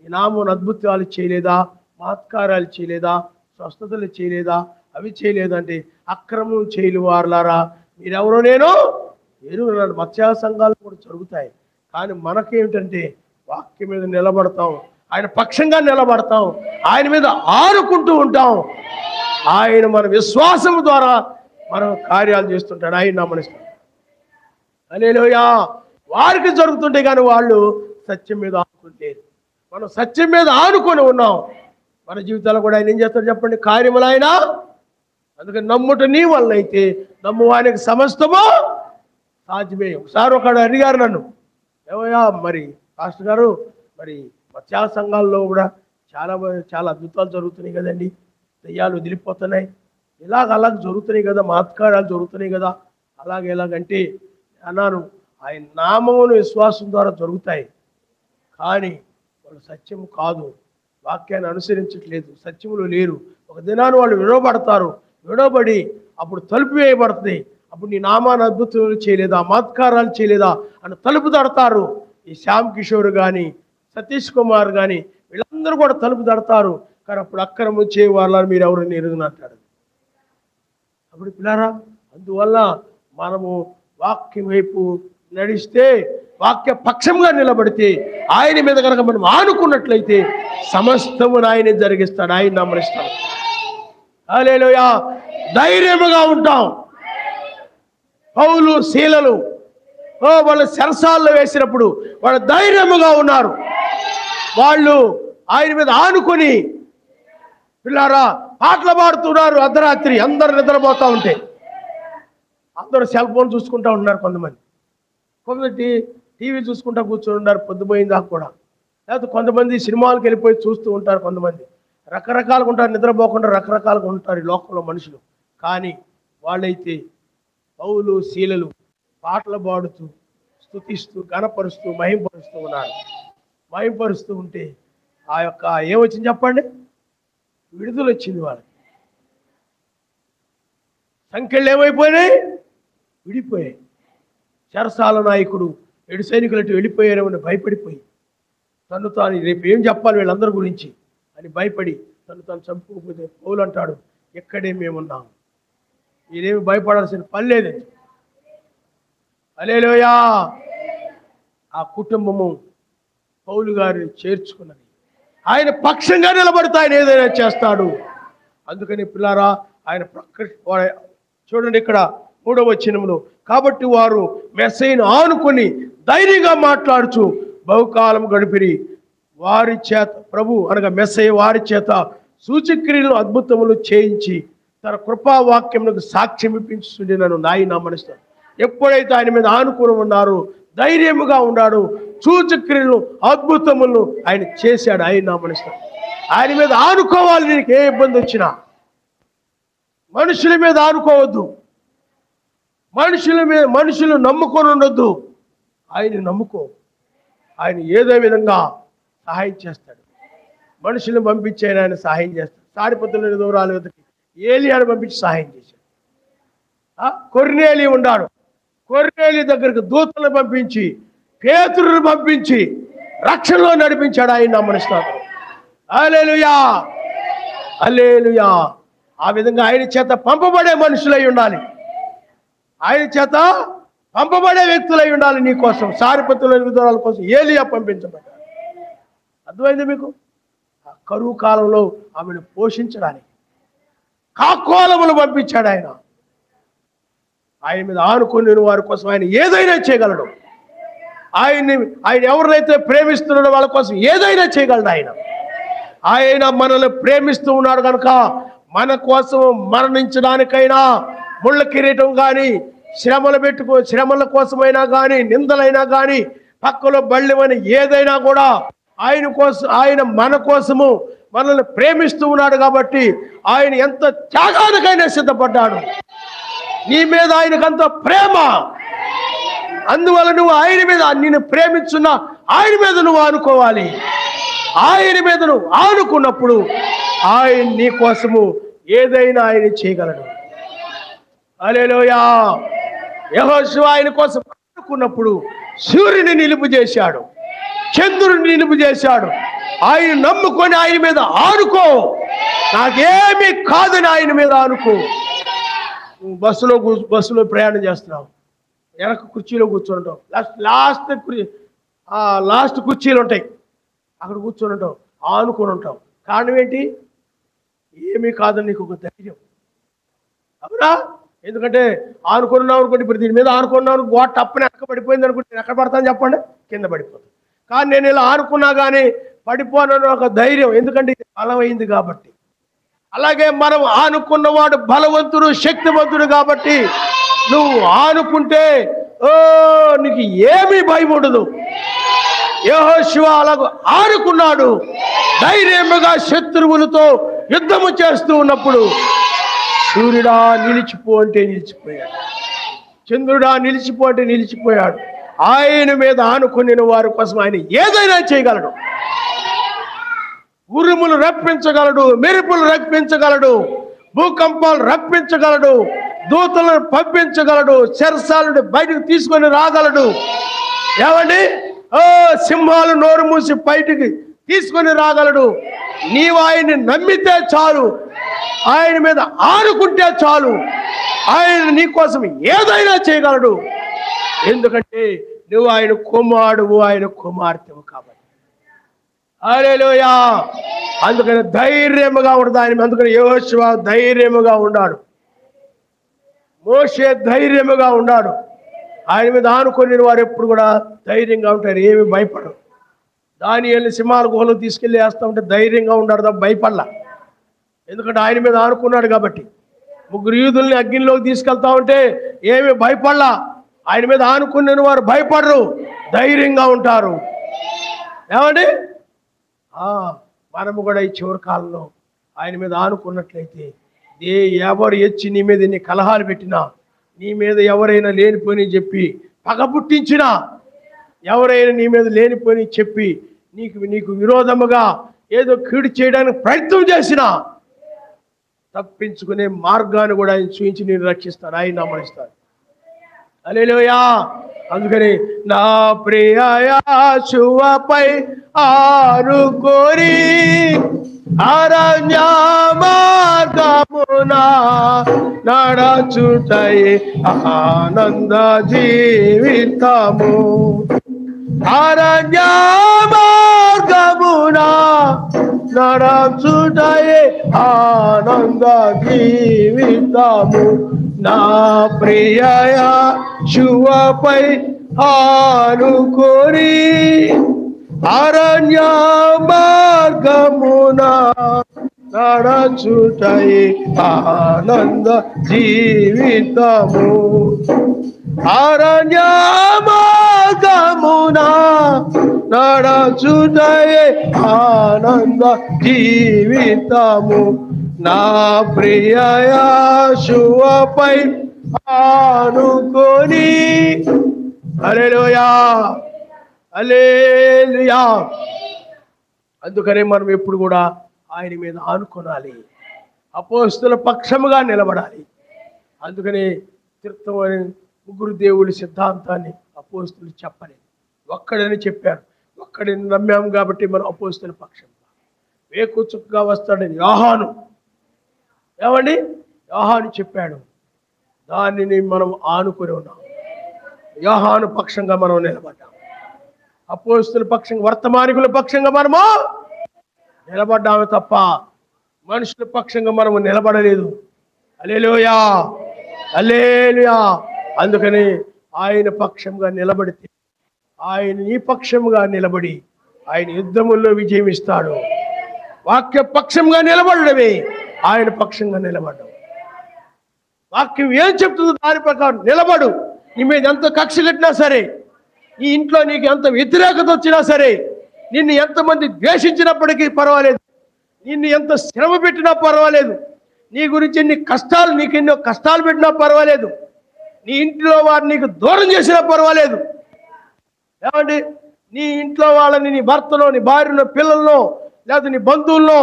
ఈ నామం అద్భుతాలు చేయలేదా, మహత్కార్యాలు చేయలేదా, స్వస్థతలు చేయలేదా, అవి చేయలేదంటే అక్రమం చేయలు వారులారా మీరెవరో నేను ఎరుగన్నాడు. మత్స్య సంఘాలు కూడా జరుగుతాయి. కానీ మనకేమిటంటే వాక్యం మీద నిలబడతాం, ఆయన పక్షంగా నిలబడతాం, ఆయన మీద ఆరుకుంటూ ఉంటాం. ఆయన మన విశ్వాసం ద్వారా మనం కార్యాలు చేస్తుంటాడు. ఆయన నమ్మనిస్తాం. హల్లెలూయా. వారికి జరుగుతుంటాయి కానీ వాళ్ళు సత్యం మీద ఆనుకుంటారు. మనం సత్యం మీద ఆనుకొని ఉన్నాం. మన జీవితాల్లో కూడా ఆయన ఏం చేస్తాడు చెప్పండి? కార్యములు ఆయన. అందుకని నమ్ముట నీ వల్ల అయితే నమ్మువానికి సమస్తము సాధ్యమే. ఒకసారి ఒకడు అడిగారు నన్ను, ఏమయ్యా మరి పాస్టర్ గారు, మరి మత్స్య సంఘాల్లో కూడా చాలా అద్భుతాలు జరుగుతున్నాయి కదండి, దయ్యాలు వదిలిపోతున్నాయి, అలాగ జరుగుతున్నాయి కదా, మహత్కార్యాలు జరుగుతున్నాయి కదా, ఎలాగంటే అన్నాను, ఆయన నామమును విశ్వాసం ద్వారా జరుగుతాయి. కానీ వాళ్ళు సత్యము కాదు, వాక్యాన్ని అనుసరించట్లేదు, సత్యములు లేరు. ఒక దినాన్ని వాళ్ళు విడవబడతారు. విడవబడి అప్పుడు తలుపు వేయబడుతుంది. అప్పుడు నీ నామాన్ని అద్భుతాలు చేయలేదా, మత్కారాలు చేయలేదా అని తలుపు తడతారు. ఈ శ్యామ్ కిషోర్ కానీ సతీష్ కుమార్ కానీ వీళ్ళందరూ కూడా తలుపు తడతారు. కానీ అప్పుడు అక్రమం చేయవాళ్ళని మీరు ఎవరు ఎరుగునంటాడు. అప్పుడు పిల్లారా, అందువల్ల మనము వాక్యం వైపు నడిస్తే, వాక్య పక్షంగా నిలబడితే, ఆయన మీద కనుక మనం ఆనుకున్నట్లయితే సమస్తమును ఆయనే జరిగిస్తాడు, ఆయన నమ్మరిస్తాడు. హల్లెలూయా. ధైర్యముగా ఉంటాం. పౌలు శీలలు వాళ్ళు చెరసాల్లో వేసినప్పుడు వాళ్ళు ధైర్యముగా ఉన్నారు. వాళ్ళు ఆయన మీద ఆనుకొని పిల్లారా పాటలు పాడుతున్నారు. అర్ధరాత్రి అందరు నిద్రపోతూ ఉంటే అందరూ సెల్ ఫోన్ చూసుకుంటూ ఉన్నారు. కొంతమంది టీవీ చూసుకుంటూ కూర్చొని ఉన్నారు పొద్దుపోయిందాకా కూడా. లేకపోతే కొంతమంది సినిమాలకు వెళ్ళిపోయి చూస్తూ ఉంటారు. కొంతమంది రకరకాలుగా ఉంటారు, నిద్రపోకుండా రకరకాలుగా ఉంటారు ఈ లోకంలో మనుషులు. కానీ వాళ్ళైతే పౌలు శీలలు పాటలు పాడుతూ స్తుతిస్తూ ఘనపరుస్తూ మహింపరుస్తూ ఉన్నారు. మహింపరుస్తూ ఉంటే ఆ యొక్క ఏమొచ్చింది చెప్పండి, విడుదల వచ్చింది వాళ్ళకి. సంఖ్యలు ఏమైపోయినాయి, విడిపోయాయి. చెరసాల నాయకుడు 7 సైనికులు అటు వెళ్ళిపోయారేమని భయపడిపోయి తను తాను రేపు ఏం చెప్పాలి వీళ్ళందరి గురించి అని భయపడి తను తాను చంపుకోకపోతే పౌలు అంటాడు, ఎక్కడే మేమున్నాము, మీరేమి భయపడాల్సిన పని లేదని. హల్లెలూయా. ఆ కుటుంబము పౌలు గారిని చేర్చుకున్నది. ఆయన పక్షంగా నిలబడితే ఆయన ఏదైనా చేస్తాడు. అందుకని పిల్లారా, ఆయన చూడండి ఇక్కడ 3వ వచనంలో, కాబట్టి వారు మెస్సయ్యను ఆనుకొని ధైర్యంగా మాట్లాడుచు బహుకాలం గడిపిరి. వారి చేత ప్రభు అనగా మెస్సయ్య వారి చేత సూచక్రియలు అద్భుతములు చేయించి తన కృపావాక్యములకు సాక్ష్యం ఇప్పించుండి నన్ను నాయి నమ్మనిస్తాను. ఎప్పుడైతే ఆయన మీద ఆనుకుని ఉన్నారో ధైర్యముగా ఉన్నాడు, సూచక్రియలు అద్భుతములను ఆయన చేశాడు. ఆయన నమ్మనిస్తాడు. ఆయన మీద ఆనుకోవాలి. నీకు ఏ ఇబ్బంది వచ్చినా మనుషుల మీద ఆనుకోవద్దు. మనుషులు నమ్ముకొని ఉండొద్దు. ఆయన నమ్ముకో. ఆయన ఏదో విధంగా సహాయం చేస్తాడు. మనుషులను పంపించి ఆయన సహాయం చేస్తాడు. సారిపత్రుల దూరాలు వెతికి ఏలియాను పంపించి సహాయం చేశాడు. కొర్నేలి ఉన్నాడు. కొర్నేలి దగ్గరకు దూతలను పంపించి పేతురును పంపించి రక్షణలో నడిపించాడు. ఆయన నమ్మనిస్తాడు. హల్లెలూయా, హల్లెలూయా. ఆ విధంగా ఆయన చేత పంపబడే మనుషులై ఉండాలి. ఆయన చేత పంపబడే వ్యక్తులై ఉండాలి. నీ కోసం సారిపత్రుల విధానాల కోసం ఏలియా పంపించబడ్డాడు. అర్థమైంది మీకు? కరువు కాలంలో ఆమెను పోషించడానికి కాకోలములు పంపించాడు ఆయన. ఆయన మీద ఆనుకొని వారి కోసం ఆయన ఏదైనా చేయగలడు. ఆయన ఎవరినైతే ప్రేమిస్తున్నాడో వాళ్ళ కోసం ఏదైనా చేయగలడు. ఆయన మనల్ని ప్రేమిస్తూ ఉన్నాడు కనుక మన కోసం మరణించడానికైనా ముళ్ళ కిరీటం కానీ శ్రమల కోసమైనా కానీ నిందలైనా కానీ పక్కలో బళ్ళమని ఏదైనా కూడా ఆయన మన కోసము మనల్ని ప్రేమిస్తూ ఉన్నాడు. కాబట్టి ఆయన ఎంత త్యాగానికైనా సిద్ధపడ్డాడు. నీ మీద ఆయనకంత ప్రేమ. అందువల్ల నువ్వు ఆయన మీద, నిన్ను ప్రేమించున్న ఆయన మీద నువ్వు ఆనుకోవాలి. ఆయన మీద నువ్వు ఆనుకున్నప్పుడు ఆయన నీ కోసము ఏదైనా ఆయన చేయగలడు. హల్లెలూయా. యెహోషువ ఆయన కోసం ఆనుకున్నప్పుడు సూర్యుని నిలుపు చేశాడు, చంద్రుని నిలుపు చేశాడు. ఆయన నమ్ముకొని ఆయన మీద ఆనుకో. నాకేమీ కాదని ఆయన మీద ఆనుకో. బస్సులో ప్రయాణం చేస్తున్నావు, వెనక కుర్చీలో కూర్చోంటావు. లాస్ట్ కుర్చీలు ఉంటాయి, అక్కడ కూర్చొని ఉంటావు, ఆనుకొని ఉంటావు. కారణం ఏంటి? ఏమీ కాదని నీకు ఒక ధైర్యం. అవునా? ఎందుకంటే ఆనుకున్నావు అనుకోండి, ఇప్పుడు దీని మీద ఆనుకున్నాను గోడ తప్పని ఎక్క పడిపోయింది అనుకుంటే నేను ఎక్కడ పడతాను చెప్పండి? కింద పడిపోతాను. కానీ నేను ఇలా ఆనుకున్నా కానీ పడిపోనని ఒక ధైర్యం, ఎందుకంటే ఇది బలమైంది కాబట్టి. అలాగే మనం ఆనుకున్నవాడు బలవంతుడు, శక్తివంతుడు కాబట్టి నువ్వు ఆనుకుంటే నీకు ఏమీ భయం ఉండదు. యెహోషువ అలాగ ఆనుకున్నాడు. ధైర్యముగా శత్రువులతో యుద్ధము చేస్తూ ఉన్నప్పుడు సూర్యుడా నిలిచిపో అంటే నిలిచిపోయాడు, చంద్రుడా నిలిచిపో అంటే నిలిచిపోయాడు. ఆయన మీద ఆనుకుని వారి కోసం ఆయన ఏదైనా చేయగలడు. ఉరుములు రప్పించగలడు, మెరుపులు రప్పించగలడు, భూకంపాలు రప్పించగలడు, దూతలను పంపించగలడు, చెరసాలను బయటకు తీసుకొని రాగలడు. ఏమండి, సింహాలు నోరు మూసి బయటికి తీసుకొని రాగలడు. నీవు ఆయన్ని నమ్మితే చాలు, ఆయన మీద ఆనుకుంటే చాలు, ఆయన నీ కోసం ఏదైనా చేయగలడు. ఎందుకంటే నువ్వు ఆయన కుమారుడు, ఆయన కుమార్తెవు కాబట్టి. హల్లెలూయా. అందుకని ధైర్యముగా ఉండదు ఆయన. అందుకని యెహోషువ ధైర్యముగా ఉన్నాడు, మోషే ధైర్యముగా ఉన్నాడు. ఆయన మీద ఆనుకొని వారు ఎప్పుడు కూడా ధైర్యంగా ఉంటారు, ఏమి భయపడరు. దానియేలుని సింహాల గుహలో తీసుకెళ్ళి వేస్తా ఉంటే ధైర్యంగా ఉన్నాడు తప్ప భయపడలా. ఎందుకంటే ఆయన మీద ఆనుకున్నాడు కాబట్టి. ముగ్గురు యూదుల్ని అగ్నిలోకి తీసుకెళ్తా ఉంటే ఏమి భయపడలా. ఆయన మీద ఆనుకున్న వారు భయపడరు, ధైర్యంగా ఉంటారు. ఏమండి, మనము కూడా ఈ చివరి కాలంలో ఆయన మీద ఆనుకున్నట్లయితే ఎవరు ఎచ్చి నీ మీద నీ కలహాలు పెట్టినా, నీ మీద ఎవరైనా లేనిపోని చెప్పి పగ పుట్టించినా, ఎవరైనా నీ మీద లేనిపోని చెప్పి నీకు విరోధముగా ఏదో కీడు చేయడానికి ప్రయత్నం చేసినా తప్పించుకునే మార్గాన్ని కూడా ఆయన చూపించి నేను రక్షిస్తాను, ఆయన నమ్మనిస్తాను. హల్లెలూయా. అందుకని నా ప్రియ యేషువపై ఆనుకొని అరణ్య మార్గమున నడచుటై ఆనంద జీవితము. అరణ్య మార్గమున నడచుటై ఆనంద జీవితము. నా ప్రియ యేషువపై ఆనుకొని అరణ్య మార్గమున నడచుటై ఆనంద జీవితము. అరణ్య మార్గమున నడచుటై ఆనంద జీవితము. నా ప్రియ యేషువపై ఆనుకొని. హల్లెలూయా, హల్లెలూయా. అందుకనే మనం ఎప్పుడు కూడా ఆయన మీద ఆనుకోనాలి, అపోస్తుల పక్షముగా నిలబడాలి. అందుకనే తిరుత్తమని ముగ్గురు దేవుడి సిద్ధాంతాన్ని అపోస్తులు చెప్పలేదు, ఒక్కడని చెప్పారు. ఒక్కడిని నమ్మాము కాబట్టి మనం అపోస్తుల పక్షంగా. వేకుచుక్కగా వస్తాడని యోహాను, ఏమండి, యోహాను చెప్పాడు, దానిని మనం ఆనుకొని ఉన్నాం. యోహాను పక్షంగా మనం నిలబడ్డాం, అపోస్తుల పక్షంగా, వర్తమానికుల పక్షంగా మనము నిలబడ్డాము తప్ప మనుషుల పక్షంగా మనము నిలబడలేదు. హల్లెలూయా, హల్లెలూయా. అందుకని ఆయన పక్షంగా నిలబడితే, ఆయన నీ పక్షంగా నిలబడి ఆయన యుద్ధముల్లో విజయం ఇస్తాడు. వాక్య పక్షంగా నిలబడమే ఆయన పక్షంగా నిలబడ్డం. వాక్యం ఏం చెప్తుందో దాని ప్రకారం నిలబడు. నీ మీద ఎంత కక్ష కట్టినా సరే, నీ ఇంట్లో నీకు ఎంత వ్యతిరేకత వచ్చినా సరే, నిన్ను ఎంతమంది ద్వేషించినప్పటికీ పర్వాలేదు, నిన్ను ఎంత శ్రమ పెట్టినా పర్వాలేదు, నీ గురించి నీకు ఎన్నో కష్టాలు పెట్టినా పర్వాలేదు, నీ ఇంట్లో వారిని నీకు దూరం చేసినా పర్వాలేదు. ఏమండి, నీ ఇంట్లో వాళ్ళని, నీ భర్తలో, నీ భార్యలో, పిల్లల్లో, లేదా నీ బంధువుల్లో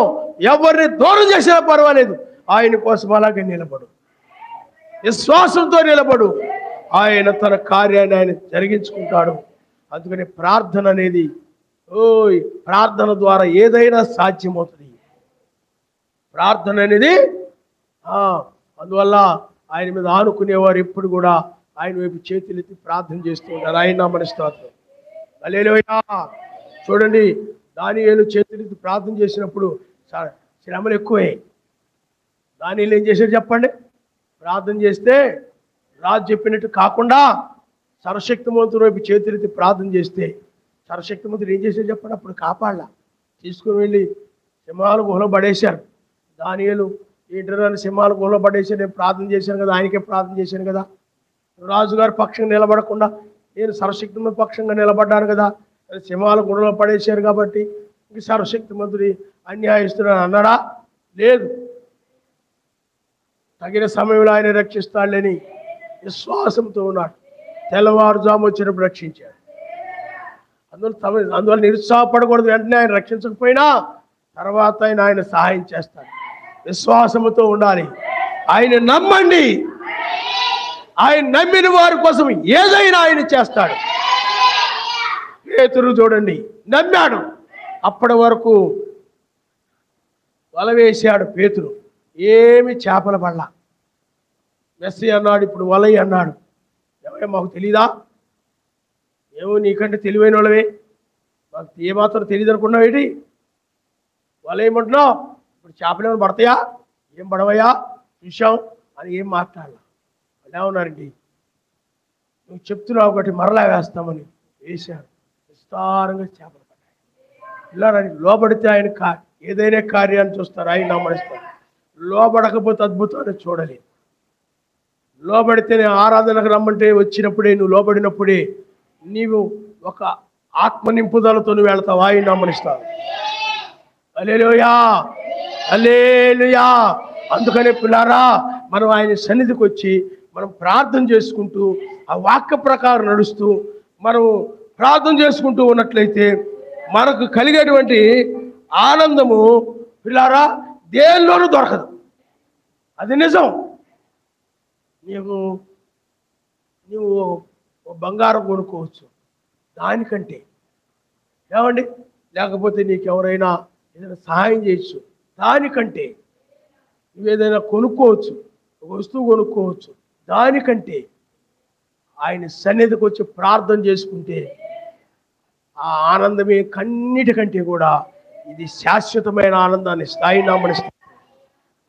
ఎవరిని దూరం చేసినా పర్వాలేదు, ఆయన కోసం అలాగే నిలబడు, విశ్వాసంతో నిలబడు. ఆయన తన కార్యాన్ని ఆయన జరిగించుకుంటాడు. అందుకని ప్రార్థన అనేది, ప్రార్థన ద్వారా ఏదైనా సాధ్యమవుతుంది. ప్రార్థన అనేది అందువల్ల ఆయన మీద ఆనుకునేవారు ఎప్పుడు కూడా ఆయన వైపు చేతులెత్తి ప్రార్థన చేస్తూ ఉంటారు. ఆయన నామమున స్తోత్రం. హల్లెలూయా. చూడండి, దానియేలు చేతులెత్తి ప్రార్థన చేసినప్పుడు శ్రమలు ఎక్కువే. దానియేలు ఏం చేశాడు చెప్పండి? ప్రార్థన చేస్తే రాజు చెప్పినట్టు కాకుండా సర్వశక్తిమంతుడు వైపు చేతులెత్తి ప్రార్థన చేస్తే సర్వశక్తిమంతుడు ఏం చేశాడు చెప్పండి? అప్పుడు కాపాడలా, తీసుకుని వెళ్ళి సింహాల గుహలో పడేశారు. దానియేలు ఏంటని సింహాల గుహలో పడేసి నేను ప్రార్థన చేశాను కదా, ఆయనకే ప్రార్థన చేశాను కదా, రాజుగారి పక్షంగా నిలబడకుండా నేను సర్వశక్తిమంతుడి పక్షంగా నిలబడ్డాను కదా, సింహాల గుహలో పడేశారు కాబట్టి ఇంక సర్వశక్తిమంతుడి అన్యాయస్తుడని అన్నాడా? లేదు. తగిన సమయంలో ఆయన రక్షిస్తాడని విశ్వాసంతో ఉన్నాడు. తెల్లవారుజాము వచ్చినప్పుడు రక్షించాడు. అందువల్ల నిరుత్సాహపడకూడదు. వెంటనే ఆయన రక్షించకపోయినా తర్వాత ఆయన సహాయం చేస్తాడు. విశ్వాసముతో ఉండాలి. ఆయన నమ్మండి. ఆయన నమ్మిన వారి కోసం ఏదైనా ఆయన చేస్తాడు. పేతురు చూడండి, నమ్మాడు. అప్పటి వరకు వల వేశాడు పేతురు, ఏమి చేపల పడలా. మెస్సి అన్నాడు, ఇప్పుడు వలయ్య అన్నాడు. ఎవరే మాకు తెలీదా? ఏమో నీకంటే తెలివైన వాళ్ళవే, మాకు ఏమాత్రం తెలియదు అనుకున్నావు ఏంటి? వలయమంటున్నావు, ఇప్పుడు చేపలు ఏమైనా పడతాయా? ఏం పడవయా? చూసాం అని ఏం మాట్లాడాల. ఎలా ఉన్నారండి, నువ్వు చెప్తున్నావు ఒకటి మరలా వేస్తామని వేశాడు. విస్తారంగా చేపలు పడ్డాయి. ఇలా లోబడితే ఆయన ఏదైనా కార్యాన్ని చూస్తారు, ఆయన నమ్మనిస్తారు. లోబడకపోతే అద్భుతాన్ని చూడలేదు. లోబడితే నేను ఆరాధనకు రమ్మంటే వచ్చినప్పుడే, నువ్వు లోబడినప్పుడే నీవు ఒక ఆత్మ నింపుదలతో నువ్వు వెళ్తావు, ఆయన నమ్మనిస్తావు. హల్లెలూయా, హల్లెలూయా. అందుకనే పిల్లారా, మనం ఆయన సన్నిధికి వచ్చి మనం ప్రార్థన చేసుకుంటూ ఆ వాక్య ప్రకారం నడుస్తూ మనం ప్రార్థన చేసుకుంటూ ఉన్నట్లయితే మనకు కలిగేటువంటి ఆనందము పిల్లారా దేనిలోనూ దొరకదు. అది నిజం. నువ్వు బంగారం కొనుక్కోవచ్చు దానికంటే, ఏమండి, లేకపోతే నీకు ఎవరైనా ఏదైనా సహాయం చేయొచ్చు దానికంటే, నువ్వేదైనా కొనుక్కోవచ్చు, ఒక వస్తువు కొనుక్కోవచ్చు దానికంటే ఆయన సన్నిధికి వచ్చి ప్రార్థన చేసుకుంటే ఆ ఆనందమే కన్నిటికంటే కూడా ఇది శాశ్వతమైన ఆనందాన్ని స్థాయి నామనిస్తుంది.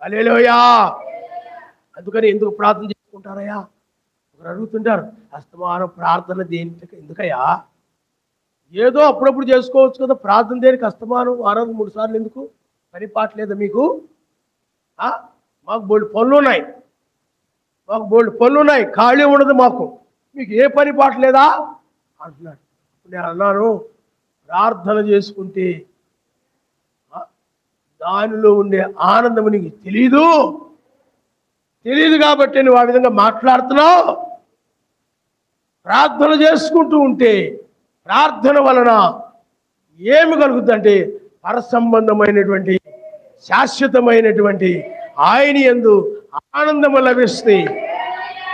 హల్లెలూయా. అందుకని ఎందుకు ప్రార్థన చేసుకుంటారయ్యా? ఒకరు అడుగుతుంటారు, అస్తమానం ప్రార్థన దేనికి ఎందుకయ్యా? ఏదో అప్పుడప్పుడు చేసుకోవచ్చు కదా, ప్రార్థన దేనికి అస్తమానం వారానికి 3 సార్లు ఎందుకు? పని పాట లేదా మీకు? మాకు బోల్డ్ పనులు ఉన్నాయి, ఖాళీ ఉండదు మాకు, మీకు ఏ పని పాట లేదా అంటున్నాడు. నేను అన్నాను, ప్రార్థన చేసుకుంటే దానిలో ఉండే ఆనందం నీకు తెలియదు కాబట్టి నువ్వు ఆ విధంగా మాట్లాడుతున్నావు. ప్రార్థన చేసుకుంటూ ఉంటే ప్రార్థన వలన ఏమి కలుగుతుందంటే పరసంబంధమైనటువంటి శాశ్వతమైనటువంటి ఆయన యందు ఆనందము లభిస్తుంది,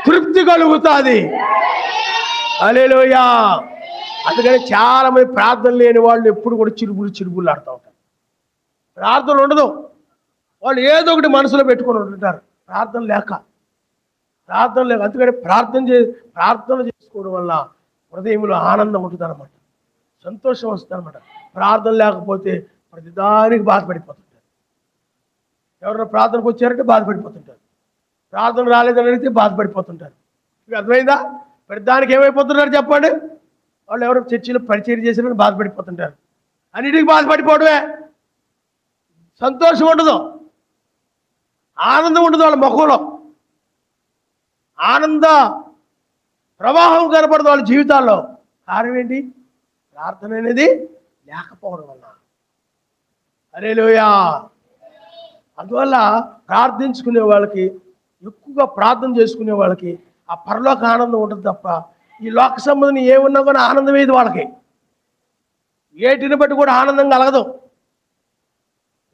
తృప్తి కలుగుతుంది. హల్లెలూయా. అందుకని చాలా మంది ప్రార్థన లేని వాళ్ళు ఎప్పుడు కూడా చిరుగులు ఆడుతూ ఉంటారు. ప్రార్థన ఉండదు, వాళ్ళు ఏదో ఒకటి మనసులో పెట్టుకొని ఉంటుంటారు ప్రార్థన లేక. అందుకని ప్రార్థన చేసుకోవడం వల్ల హృదయంలో ఆనందం ఉంటుంది అన్నమాట, సంతోషం వస్తుంది అనమాట. ప్రార్థన లేకపోతే ప్రతిదానికి బాధపడిపోతుంటారు. ఎవరైనా ప్రార్థనకు వచ్చారంటే బాధపడిపోతుంటారు, ప్రార్థన రాలేదని అడిగితే బాధపడిపోతుంటారు. మీకు అర్థమైందా? ప్రతిదానికి ఏమైపోతున్నారు చెప్పండి? వాళ్ళు ఎవరో చర్చిలో పరిచయం చేసినట్టు బాధపడిపోతుంటారు. అన్నిటికీ బాధపడిపోవడమే, సంతోషం ఉండదు, ఆనందం ఉండదు. వాళ్ళ ముఖంలో ఆనంద ప్రవాహం కనపడదు వాళ్ళ జీవితాల్లో. కారణం ఏంటి? ప్రార్థన అనేది లేకపోవడం వల్ల. హల్లెలూయా. అందువల్ల ప్రార్థించుకునే వాళ్ళకి, ఎక్కువగా ప్రార్థన చేసుకునే వాళ్ళకి ఆ పరలోక ఆనందం ఉంటుంది తప్ప ఈ లోక సంబంధం ఏమున్నా కూడా ఆనందం ఏది వాళ్ళకి. ఏటిని బట్టి కూడా ఆనందం కలగదు.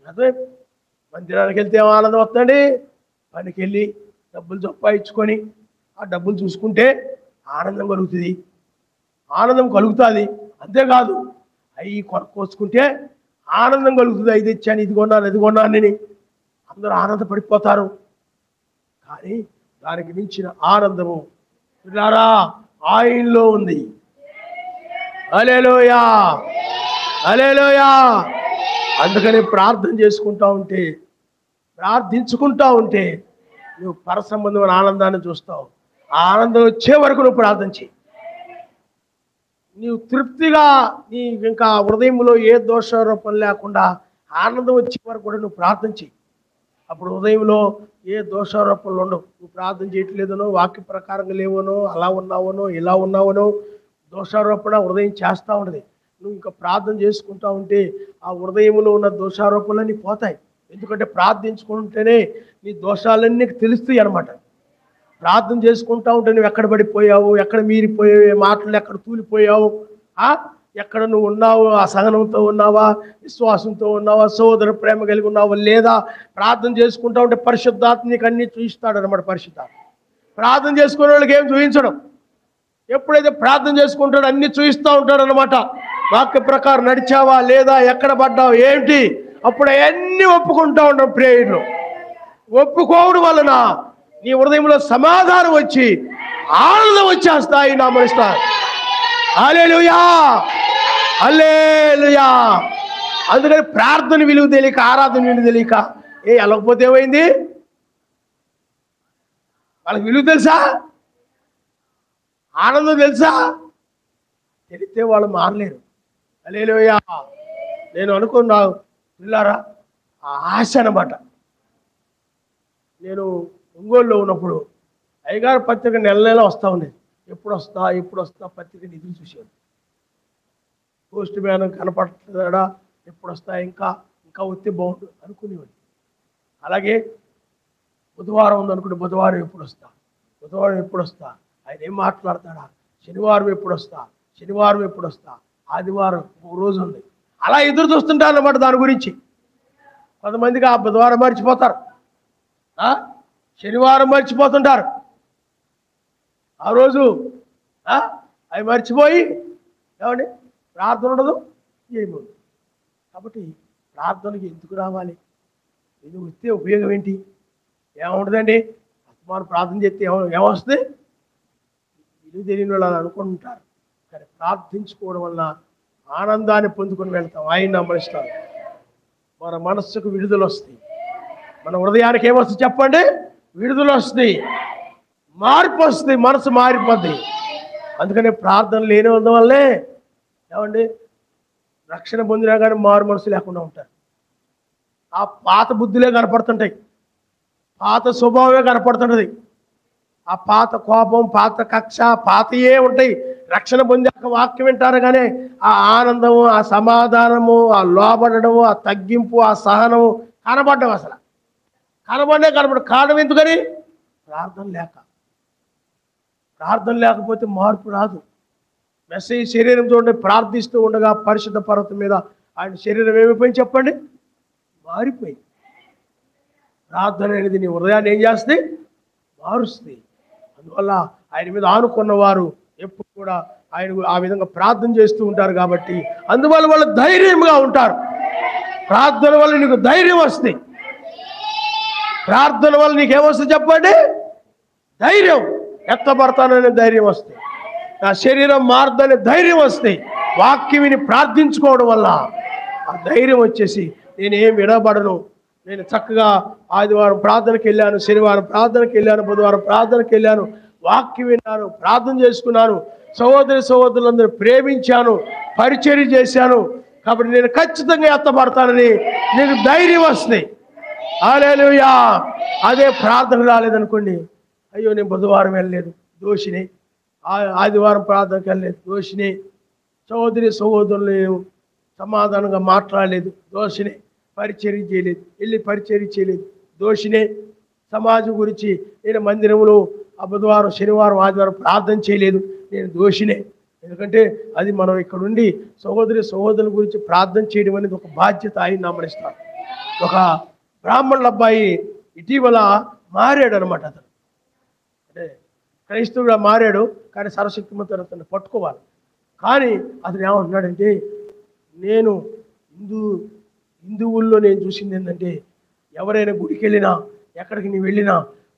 అదే మందిరానికి వెళ్తే ఏమో ఆనందం వస్తుందండి, పనికి వెళ్ళి డబ్బులు సంపాదించుకొని ఆ డబ్బులు చూసుకుంటే ఆనందం కలుగుతుంది. అంతేకాదు అవి కొనుక్కోసుకుంటే ఆనందం కలుగుతుంది. ఇది ఇచ్చాను, ఇది కొన్నాను, అది కొన్నానని అందరూ ఆనందపడిపోతారు. కానీ దానికి మించిన ఆనందము పిల్లారా ఆయనలో ఉంది. హల్లెలూయా, హల్లెలూయా. అందుకని ప్రార్థించుకుంటా ఉంటే నువ్వు పరసంబంధమైన ఆనందాన్ని చూస్తావు. ఆ ఆనందం వచ్చే వరకు నువ్వు ప్రార్థన చేయి. నీవు తృప్తిగా నీ ఇంకా హృదయంలో ఏ దోషారోపణ లేకుండా ఆనందం వచ్చే వరకు కూడా నువ్వు ప్రార్థన చేయి. అప్పుడు హృదయంలో ఏ దోషారోపణలు ఉండవు. నువ్వు ప్రార్థన చేయట్లేదనో, వాక్య ప్రకారంగా లేవనో, అలా ఉన్నావనో, ఇలా ఉన్నావనో దోషారోపణ హృదయం చేస్తూ ఉంటుంది. నువ్వు ఇంకా ప్రార్థన చేసుకుంటా ఉంటే ఆ హృదయంలో ఉన్న దోషారోపణలన్నీ పోతాయి. ఎందుకంటే ప్రార్థించుకుంటేనే నీ దోషాలన్నీ తెలుస్తాయి అన్నమాట. ప్రార్థన చేసుకుంటా ఉంటే నువ్వు ఎక్కడ పడిపోయావు, ఎక్కడ మీరిపోయావు, మాటలు ఎక్కడ తూలిపోయావు, ఎక్కడ నువ్వు ఉన్నావు, ఆ సహనంతో ఉన్నావా, విశ్వాసంతో ఉన్నావా, సోదర ప్రేమ కలిగి ఉన్నావా లేదా? ప్రార్థన చేసుకుంటా ఉంటే పరిశుద్ధాత్మ నీకు అన్నీ చూపిస్తాడు అనమాట. పరిశుద్ధాత్మ ప్రార్థన చేసుకునే వాళ్ళకి ఏం చూపించడం. ఎప్పుడైతే ప్రార్థన చేసుకుంటాడో అన్ని చూపిస్తూ ఉంటాడు అనమాట. వాక్య ప్రకారం నడిచావా లేదా, ఎక్కడ పడ్డావు ఏంటి, అప్పుడు అవన్నీ ఒప్పుకుంటూ ఉంటాం. ప్రేయర్లో ఒప్పుకోవడం వలన నీ హృదయంలో సమాధానం వచ్చి ఆనందం వచ్చేస్తాయి. నా మనసు హల్లెలూయా, హల్లెలూయా. అందుకని ప్రార్థన విలువ తెలియక, ఆరాధన విలువ తెలియక వెళ్ళకపోతే ఏమైంది? వాళ్ళకి విలువ తెలుసా, ఆనందం తెలుసా? తెలిస్తే వాళ్ళు మారలేరు. హల్లెలూయా. నేను అనుకున్నా పిల్లారా, ఆ ఆశ అన్నమాట. నేను ఒంగోలులో ఉన్నప్పుడు అయ్యగారు పత్రిక నెల నెల వస్తూ ఉండేది. ఎప్పుడు వస్తా పత్రికని ఎదురు చూసేది. పోస్ట్ మ్యాన్ కనపడతాడా, ఎప్పుడు వస్తా, ఇంకా వస్తే బాగుండు అనుకునేవాడు. అలాగే బుధవారం ఉందనుకుంటే బుధవారం ఎప్పుడు వస్తా, ఆయన ఏం మాట్లాడతాడా, శనివారం ఎప్పుడు వస్తా, ఆదివారం ఒక రోజు ఉంది. అలా ఎదురు చూస్తుంటారు అన్నమాట దాని గురించి. కొంతమందికి ఆ బుధవారం మర్చిపోతారు, శనివారం మర్చిపోతుంటారు. ఆ రోజు అవి మర్చిపోయి ఏమండి ప్రార్థన ఉండదు, ఏముండదు. కాబట్టి ప్రార్థనకి ఎందుకు రావాలి? ఇది వస్తే ఉపయోగం ఏంటి? ఏముంటుందండి? మనం ప్రార్థన చేస్తే ఏమొస్తుంది? ఇల్లు తెలియని వాళ్ళు అలా అనుకుంటుంటారు. కానీ ప్రార్థించుకోవడం వల్ల ఆనందాన్ని పొందుకొని వెళ్తాం. ఆయన నమ్మరిస్తాం. మన మనస్సుకు విడుదల వస్తాయి. మన హృదయానికి ఏమొస్తుంది చెప్పండి? విడుదల వస్తుంది, మార్పు వస్తుంది, మనసు మారిపోద్ది. అందుకనే ప్రార్థన లేని వల్లే ఏమండి రక్షణ పొందినా కానీ మారు మనసు లేకుండా ఉంటారు. ఆ పాత బుద్ధులే కనపడుతుంటాయి, పాత స్వభావమే కనపడుతుంటది. ఆ పాత కోపం, పాత కక్ష, పాతయే ఉంటాయి. రక్షణ పొందాక వాక్యం వింటారు కానీ ఆ ఆనందము, ఆ సమాధానము, ఆ లోబడము, ఆ తగ్గింపు, ఆ సహనము కనబడ్డం అసలు కనబడ కారణం ఎందుకని? ప్రార్థన లేకపోతే మార్పు రాదు. మెస్సయ్య శరీరం చూడండి, ప్రార్థిస్తూ ఉండగా పరిశుద్ధ పర్వతం మీద ఆయన శరీరం ఏమైపోయింది చెప్పండి? మారిపోయింది. ప్రార్థన అనేది నీ హృదయాన్ని ఏం చేస్తుంది? మారుస్తుంది. అందువల్ల ఆయన మీద ఆనుకున్న వారు ఎప్పుడు కూడా ఆయన ఆ విధంగా ప్రార్థన చేస్తూ ఉంటారు. కాబట్టి అందువల్ల వాళ్ళు ధైర్యంగా ఉంటారు. ప్రార్థన వల్ల నీకు ధైర్యం వస్తుంది. ప్రార్థన వల్ల నీకేమొస్తుంది చెప్పండి? ధైర్యం. ఎత్తబడతాననే ధైర్యం వస్తుంది, నా శరీరం మారుదనే ధైర్యం వస్తాయి. వాక్యం విని ప్రార్థించుకోవడం వల్ల ఆ ధైర్యం వచ్చేసి నేనేం విడబడను, నేను చక్కగా ఆదివారం ప్రార్థనకి వెళ్ళాను, శనివారం ప్రార్థనకి వెళ్ళాను, బుధవారం ప్రార్థనకి వెళ్ళాను, వాక్యం విన్నాను, ప్రార్థన చేసుకున్నాను, సహోదరులందరూ ప్రేమించాను, పరిచర్య చేశాను. కాబట్టి నేను ఖచ్చితంగా ఎత్తబడతానని నీకు ధైర్యం వస్తుంది. హల్లెలూయా. అదే ప్రార్థన రాలేదనుకోండి, అయ్యో నేను బుధవారం వెళ్ళలేదు, దోషిని, ఆదివారం ప్రార్థనకి వెళ్ళలేదు, దోషిని, సహోదరులు సమాధానంగా మాట్లాడలేదు, దోషిని, పరిచర్య చేయలేదు, వెళ్ళి పరిచర్య చేయలేదు, దోషినే, సమాజం గురించి నేను మందిరంలో ఆ బుధవారం, శనివారం, ఆదివారం ప్రార్థన చేయలేదు, నేను దోషినే. ఎందుకంటే అది మనం ఇక్కడ ఉండి సహోదరుల గురించి ప్రార్థన చేయడం అనేది ఒక బాధ్యత. ఆయన నమ్మనిస్తాడు. ఒక బ్రాహ్మణుల అబ్బాయి ఇటీవల మారాడు అనమాట. అతను అంటే క్రైస్తవుగా మారాడు, కానీ సర్వశక్తిమంతుడు అతన్ని పట్టుకోవాలి. కానీ అతను ఏమంటున్నాడంటే, నేను హిందువుల్లో నేను చూసింది ఏంటంటే, ఎవరైనా గుడికి వెళ్ళినా, ఎక్కడికి నీ వెళ్ళినా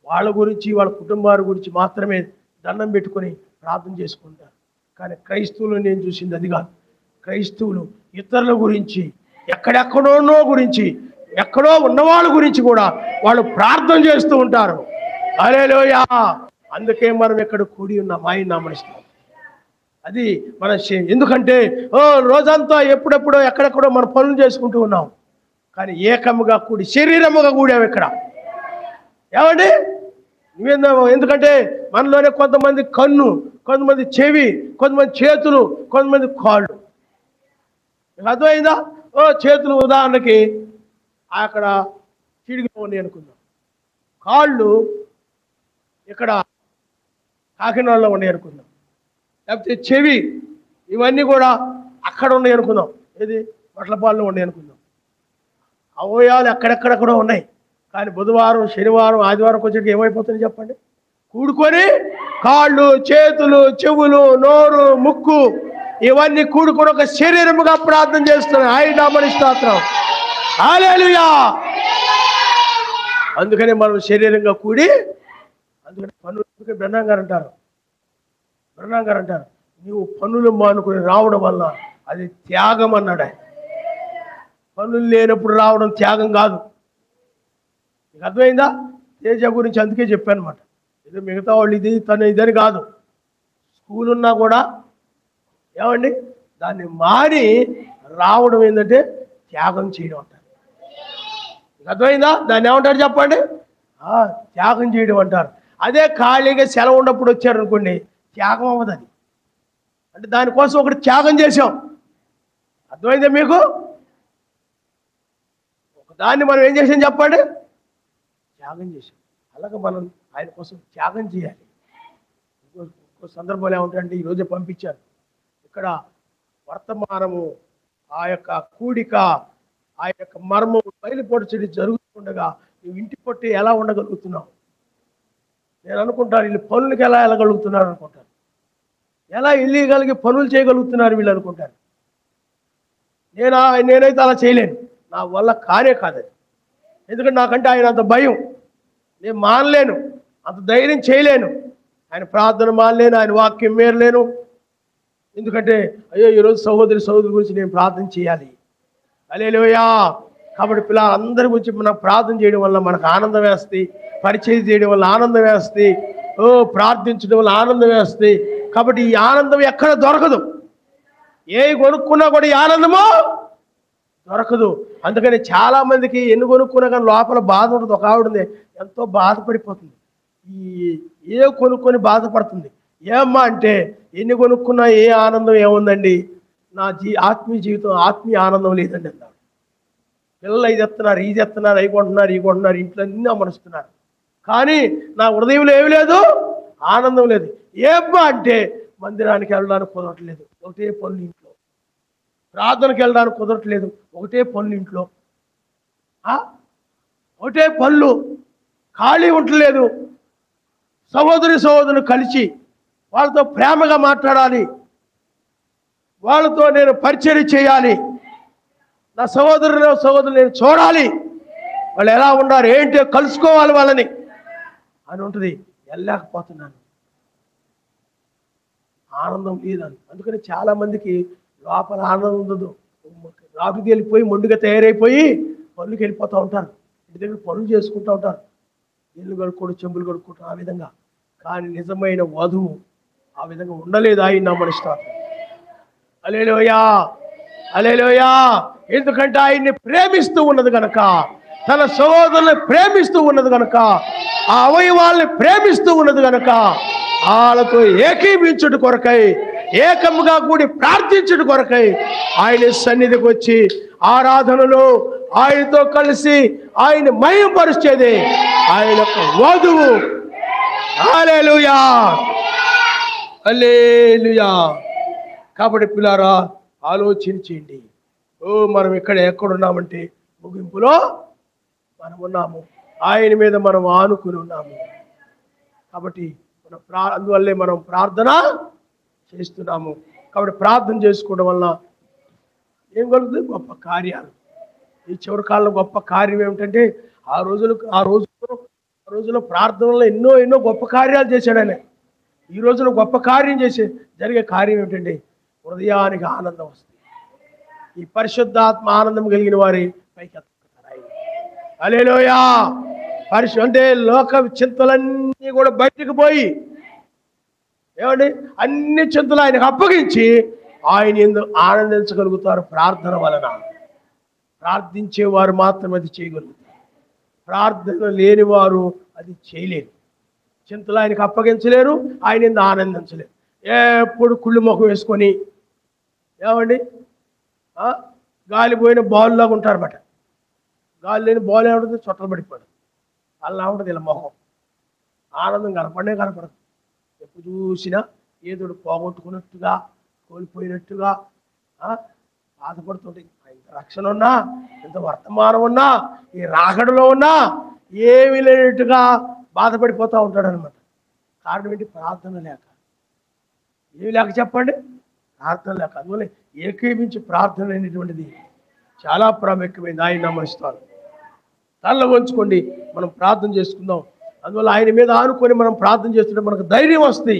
వాళ్ళ గురించి, వాళ్ళ కుటుంబాల గురించి మాత్రమే దండం పెట్టుకొని ప్రార్థన చేసుకుంటారు. కానీ క్రైస్తవులు నేను చూసింది అది కాదు. క్రైస్తవులు ఇతరుల గురించి, ఎక్కడెక్కడోనో గురించి, ఎక్కడో ఉన్నవాళ్ళ గురించి కూడా వాళ్ళు ప్రార్థన చేస్తూ ఉంటారు. హల్లెలూయా. అందుకే మనం ఎక్కడ కూడి ఉన్నాం, ఆయన నామనిస్తాం. అది మన ఎందుకంటే రోజంతా ఎప్పుడెప్పుడో ఎక్కడెక్కడో మన పనులు చేసుకుంటూ ఉన్నాం, కానీ ఏకముగా కూడి శరీరముగా కూడాము ఇక్కడ. ఏమండి ఎందుకంటే మనలోనే కొంతమంది కన్ను, కొంతమంది చెవి, కొంతమంది చేతులు, కొంతమంది కాళ్ళు. అర్థమైందా? చేతులు ఉదాహరణకి అక్కడ చిడిగిలో ఉన్నాయి అనుకుందాం, కాళ్ళు ఇక్కడ కాకినాడలో ఉన్నాయి అనుకుందాం, లేకపోతే చెవి, ఇవన్నీ కూడా అక్కడ ఉన్నాయి అనుకుందాం, ఏది వడ్లపాల్లో ఉన్నాయి అనుకుందాం. అవయవాలు ఎక్కడెక్కడెక్కడో ఉన్నాయి, కానీ బుధవారం శనివారం ఆదివారం వచ్చేటికి ఏమైపోతుంది చెప్పండి? కూడుకొని కాళ్ళు చేతులు చెవులు నోరు ముక్కు ఇవన్నీ కూడుకొని ఒక శరీరముగా ప్రార్థన చేస్తున్నాయి. ఆయన నామమున స్తోత్రం, హల్లెలూయా. అందుకని మనం శరీరంగా కూడి, అందుకని పనులు బ్రహ్మం గారు అంటారు నువ్వు పనులు మానుకుని రావడం వల్ల అది త్యాగం అన్నాడు ఆయన. పనులు లేనప్పుడు రావడం త్యాగం కాదు. మీకు అర్థమైందా? తేజ గురించి అందుకే చెప్పాను అనమాట. ఇది మిగతా వాళ్ళు ఇది తను ఇదని కాదు, స్కూల్ ఉన్నా కూడా ఏమండి దాన్ని మారి రావడం ఏంటంటే త్యాగం చేయడం అంటారు. మీకు అర్థమైందా? దాన్ని ఏమంటారు చెప్పండి? త్యాగం చేయడం అంటారు. అదే ఖాళీగా సెలవు ఉన్నప్పుడు వచ్చారు అనుకోండి, త్యాగం అవ్వదు అది. అంటే దానికోసం ఒకటి త్యాగం చేసాం. అర్థమైందా మీకు? ఒకదాన్ని మనం ఏం చేసాం చెప్పండి? త్యాగం చేసాం. అలాగే మనం ఆయన కోసం త్యాగం చేయాలి. ఇంకో సందర్భంలో ఏమంటారంటే, ఈరోజే పంపించారు ఇక్కడ వర్తమానము, ఆ యొక్క కూడిక, ఆ యొక్క మర్మము బయలుపరచడి జరుగుతుండగా నువ్వు ఇంటి పట్టి ఎలా ఉండగలుగుతున్నావు? నేను అనుకుంటాను వీళ్ళు పనులకి ఎలా వెళ్ళగలుగుతున్నారు అనుకుంటాను. ఎలా వెళ్ళగలిగి పనులు చేయగలుగుతున్నారు వీళ్ళు అనుకుంటాను. నేనైతే అలా చేయలేను, నా వల్ల కానే కాదది. ఎందుకంటే నాకంటే ఆయన అంత భయం, నేను మానలేను, అంత ధైర్యం చేయలేను. ఆయన ప్రార్థన మానలేను, ఆయన వాక్యం మేరలేను. ఎందుకంటే అయ్యో ఈరోజు సహోదరి గురించి నేను ప్రార్థన చేయాలి. హల్లెలూయా. కాబట్టి పిల్లలందరి గురించి మనం ప్రార్థన చేయడం వల్ల మనకు ఆనందం వేస్తుంది, పరిచయం చేయడం వల్ల ఆనందం వేస్తుంది, ప్రార్థించడం వల్ల ఆనందం వేస్తుంది. కాబట్టి ఈ ఆనందం ఎక్కడ దొరకదు. ఏ కొనుక్కున్నా కూడా ఈ ఆనందము దొరకదు. అందుకని చాలామందికి ఎన్ని కొనుక్కున్నా కానీ లోపల బాధ ఉంటుంది. ఒక ఆవిడ ఎంతో బాధపడిపోతుంది, ఏ కొనుక్కొని బాధపడుతుంది. ఏమ్మా అంటే, ఎన్ని కొనుక్కున్నా ఏ ఆనందం ఏముందండి, నా ఆత్మీయ జీవితం ఆత్మీయ ఆనందం లేదండి అన్నాడు. పిల్లలు ఇది ఎత్తున్నారు, అవి కొంటున్నారు, ఇంట్లో అన్నీ అమరుస్తున్నారు, కానీ నా హృదయంలో ఏమి లేదు, ఆనందం లేదు. ఏమ్మా అంటే, మందిరానికి వెళ్ళడానికి కుదరట్లేదు, ఒకటే పనులు ఇంట్లో. ప్రార్థనకి వెళ్ళడానికి కుదరట్లేదు, ఒకటే పనులు ఇంట్లో. ఒకటే పనులు, ఖాళీ ఉండలేదు. సహోదరులు కలిసి వాళ్ళతో ప్రేమగా మాట్లాడాలి, వాళ్ళతో నేను పరిచర్య చేయాలి, నా సహోదరులు నేను చూడాలి, వాళ్ళు ఎలా ఉన్నారు ఏంటో కలుసుకోవాలి వాళ్ళని అని ఉంటుంది. వెళ్ళలేకపోతున్నాను, ఆనందం లేదని. అందుకని చాలామందికి లోపల ఆనందం ఉండదు. రాపికి వెళ్ళిపోయి మొండిగా తయారైపోయి పనులకి వెళ్ళిపోతూ ఉంటారు, ఇంటి దగ్గర పనులు చేసుకుంటూ ఉంటారు, ఇల్లు కడుక్కోవడం, చెంబులు కడుక్కోవడం, ఆ విధంగా. కానీ నిజమైన వధువు ఆ విధంగా ఉండలేదు. ఆయన నామమున స్తోత్రం, హల్లెలూయా, హల్లెలూయా. ఎందుకంటే ఆయన్ని ప్రేమిస్తూ ఉన్నది కనుక, తన సహోదరుల్ని ప్రేమిస్తూ ఉన్నది కనుక, ఆ అవయవాల్ని ప్రేమిస్తూ ఉన్నది కనుక, వాళ్ళతో ఏకీభించుట కొరకై, ఏకముగా కూడి ప్రార్థించుట కొరకై ఆయన సన్నిధికి వచ్చి ఆరాధనలో ఆయనతో కలిసి ఆయన మహిమపరిచేది ఆయన యొక్క వధువు. హల్లెలూయా, హల్లెలూయా. కాబట్టి పిల్లారా ఆలోచించండి. మనం ఎక్కడున్నామంటే ముగింపులో మనం ఉన్నాము, ఆయన మీద మనం ఆనుకుని ఉన్నాము. కాబట్టి అందువల్లే మనం ప్రార్థన చేస్తున్నాము. కాబట్టి ప్రార్థన చేసుకోవడం వల్ల ఏం కలుగుతుంది? గొప్ప కార్యాలు. ఈ చివరి కాలంలో గొప్ప కార్యం ఏమిటంటే, ఆ రోజులో ప్రార్థనలో ఎన్నో గొప్ప కార్యాలు చేశాడు ఆయన. ఈ రోజున గొప్ప కార్యం జరిగే కార్యం ఏమిటంటే, హృదయానికి ఆనందం వస్తుంది. ఈ పరిశుద్ధాత్మ ఆనందం కలిగిన వారి పైకి ఎత్తుతారు ఆయన. హల్లెలూయా. అంటే లోక చింతలన్నీ కూడా బయటకు పోయి, ఏమండి, అన్ని చింతలు ఆయనకు అప్పగించి ఆయన ఎందుకు ఆనందించగలుగుతారు. ప్రార్థన వలన. ప్రార్థించేవారు మాత్రమే అది చేయగలుగుతారు, ప్రార్థన లేనివారు అది చేయలేరు. చింతలు ఆయనకు అప్పగించలేరు, ఆయన ఎందుకు ఆనందించలేరు. ఎప్పుడు కుళ్ళు ముఖం వేసుకొని, ఏమండి, గాలిపోయిన బాలులాగా ఉంటారన్నమాట. గాలి లేని బాల్ ఏముంటుంది, చొట్టలు పడిపోవడం, అలా ఉంటుంది ఇలా మొహం. ఆనందం కనపడదు. ఎప్పుడు చూసినా ఏదో పోగొట్టుకున్నట్టుగా, కోల్పోయినట్టుగా బాధపడుతుంటే, ఇంత రక్షణ ఉన్నా, ఇంత వర్తమానం ఉన్నా, ఈ రాకడలో ఉన్నా ఏమీ లేనట్టుగా బాధపడిపోతూ ఉంటాడు అనమాట. కారణం ఏంటి? ప్రార్థన లేక. ఏమి లేక చెప్పండి? ప్రార్థన లేక. అందువల్ల ఏకీభించి ప్రార్థన అనేటువంటిది చాలా ప్రాముఖ్యమైంది. ఆయన నమస్తారు. తల్ల వంచుకోండి, మనం ప్రార్థన చేసుకుందాం. అందువల్ల ఆయన మీద ఆనుకొని మనం ప్రార్థన చేస్తుంటే మనకు ధైర్యం వస్తుంది.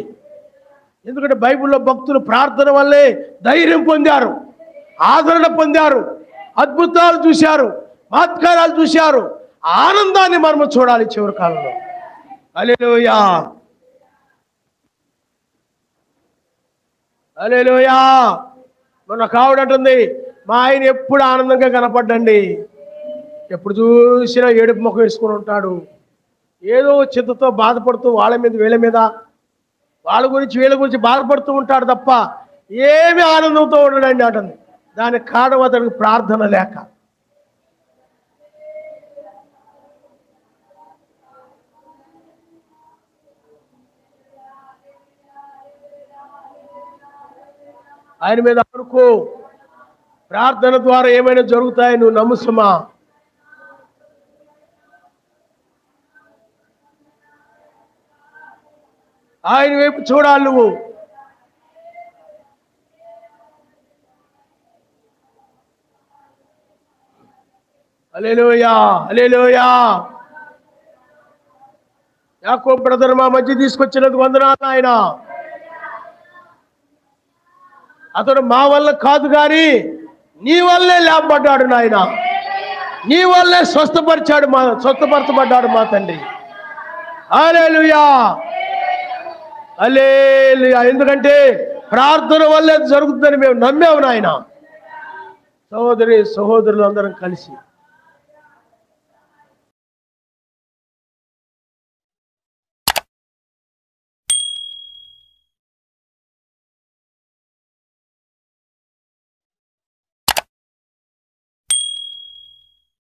ఎందుకంటే బైబిల్లో భక్తులు ప్రార్థన వల్లే ధైర్యం పొందారు, ఆదరణ పొందారు, అద్భుతాలు చూశారు, మహత్కారాలు చూశారు. ఆనందాన్ని మనం చూడాలి చివరి కాలంలో. హల్లెలూయా, హల్లెలూయా. మొన్న కావడంటుంది, మా ఆయన ఎప్పుడు ఆనందంగా కనపడ్డండి, ఎప్పుడు చూసినా ఏడుపు ముఖం వేసుకొని ఉంటాడు, ఏదో చింతతో బాధపడుతూ వాళ్ళ మీద వీళ్ళ మీద, వాళ్ళ గురించి వీళ్ళ గురించి బాధపడుతూ ఉంటాడు తప్ప ఏమి ఆనందంతో ఉండడండి అంటుంది. దానికి కారణం అతనికి ప్రార్థన లేక. ఆయన మీద అనుకో, ప్రార్థన ద్వారా ఏమైనా జరుగుతాయి, నువ్వు నమ్ముసుమా. ఆయన వైపు చూడాలి నువ్వు. హల్లెలూయా, హల్లెలూయా. యాకోబు బ్రదర్ మా మధ్య తీసుకొచ్చినందుకు వందనాలు ఆయన. అతడు మా వల్ల కాదు కానీ నీ వల్లే లేపబడ్డాడు నాయన, నీ వల్లే స్వస్థపరచబడ్డాడు మా తండ్రి. హల్లెలూయా, హల్లెలూయా. ఎందుకంటే ప్రార్థన వల్లే జరుగుతుందని మేము నమ్మాము నాయన. సహోదరులు అందరం కలిసి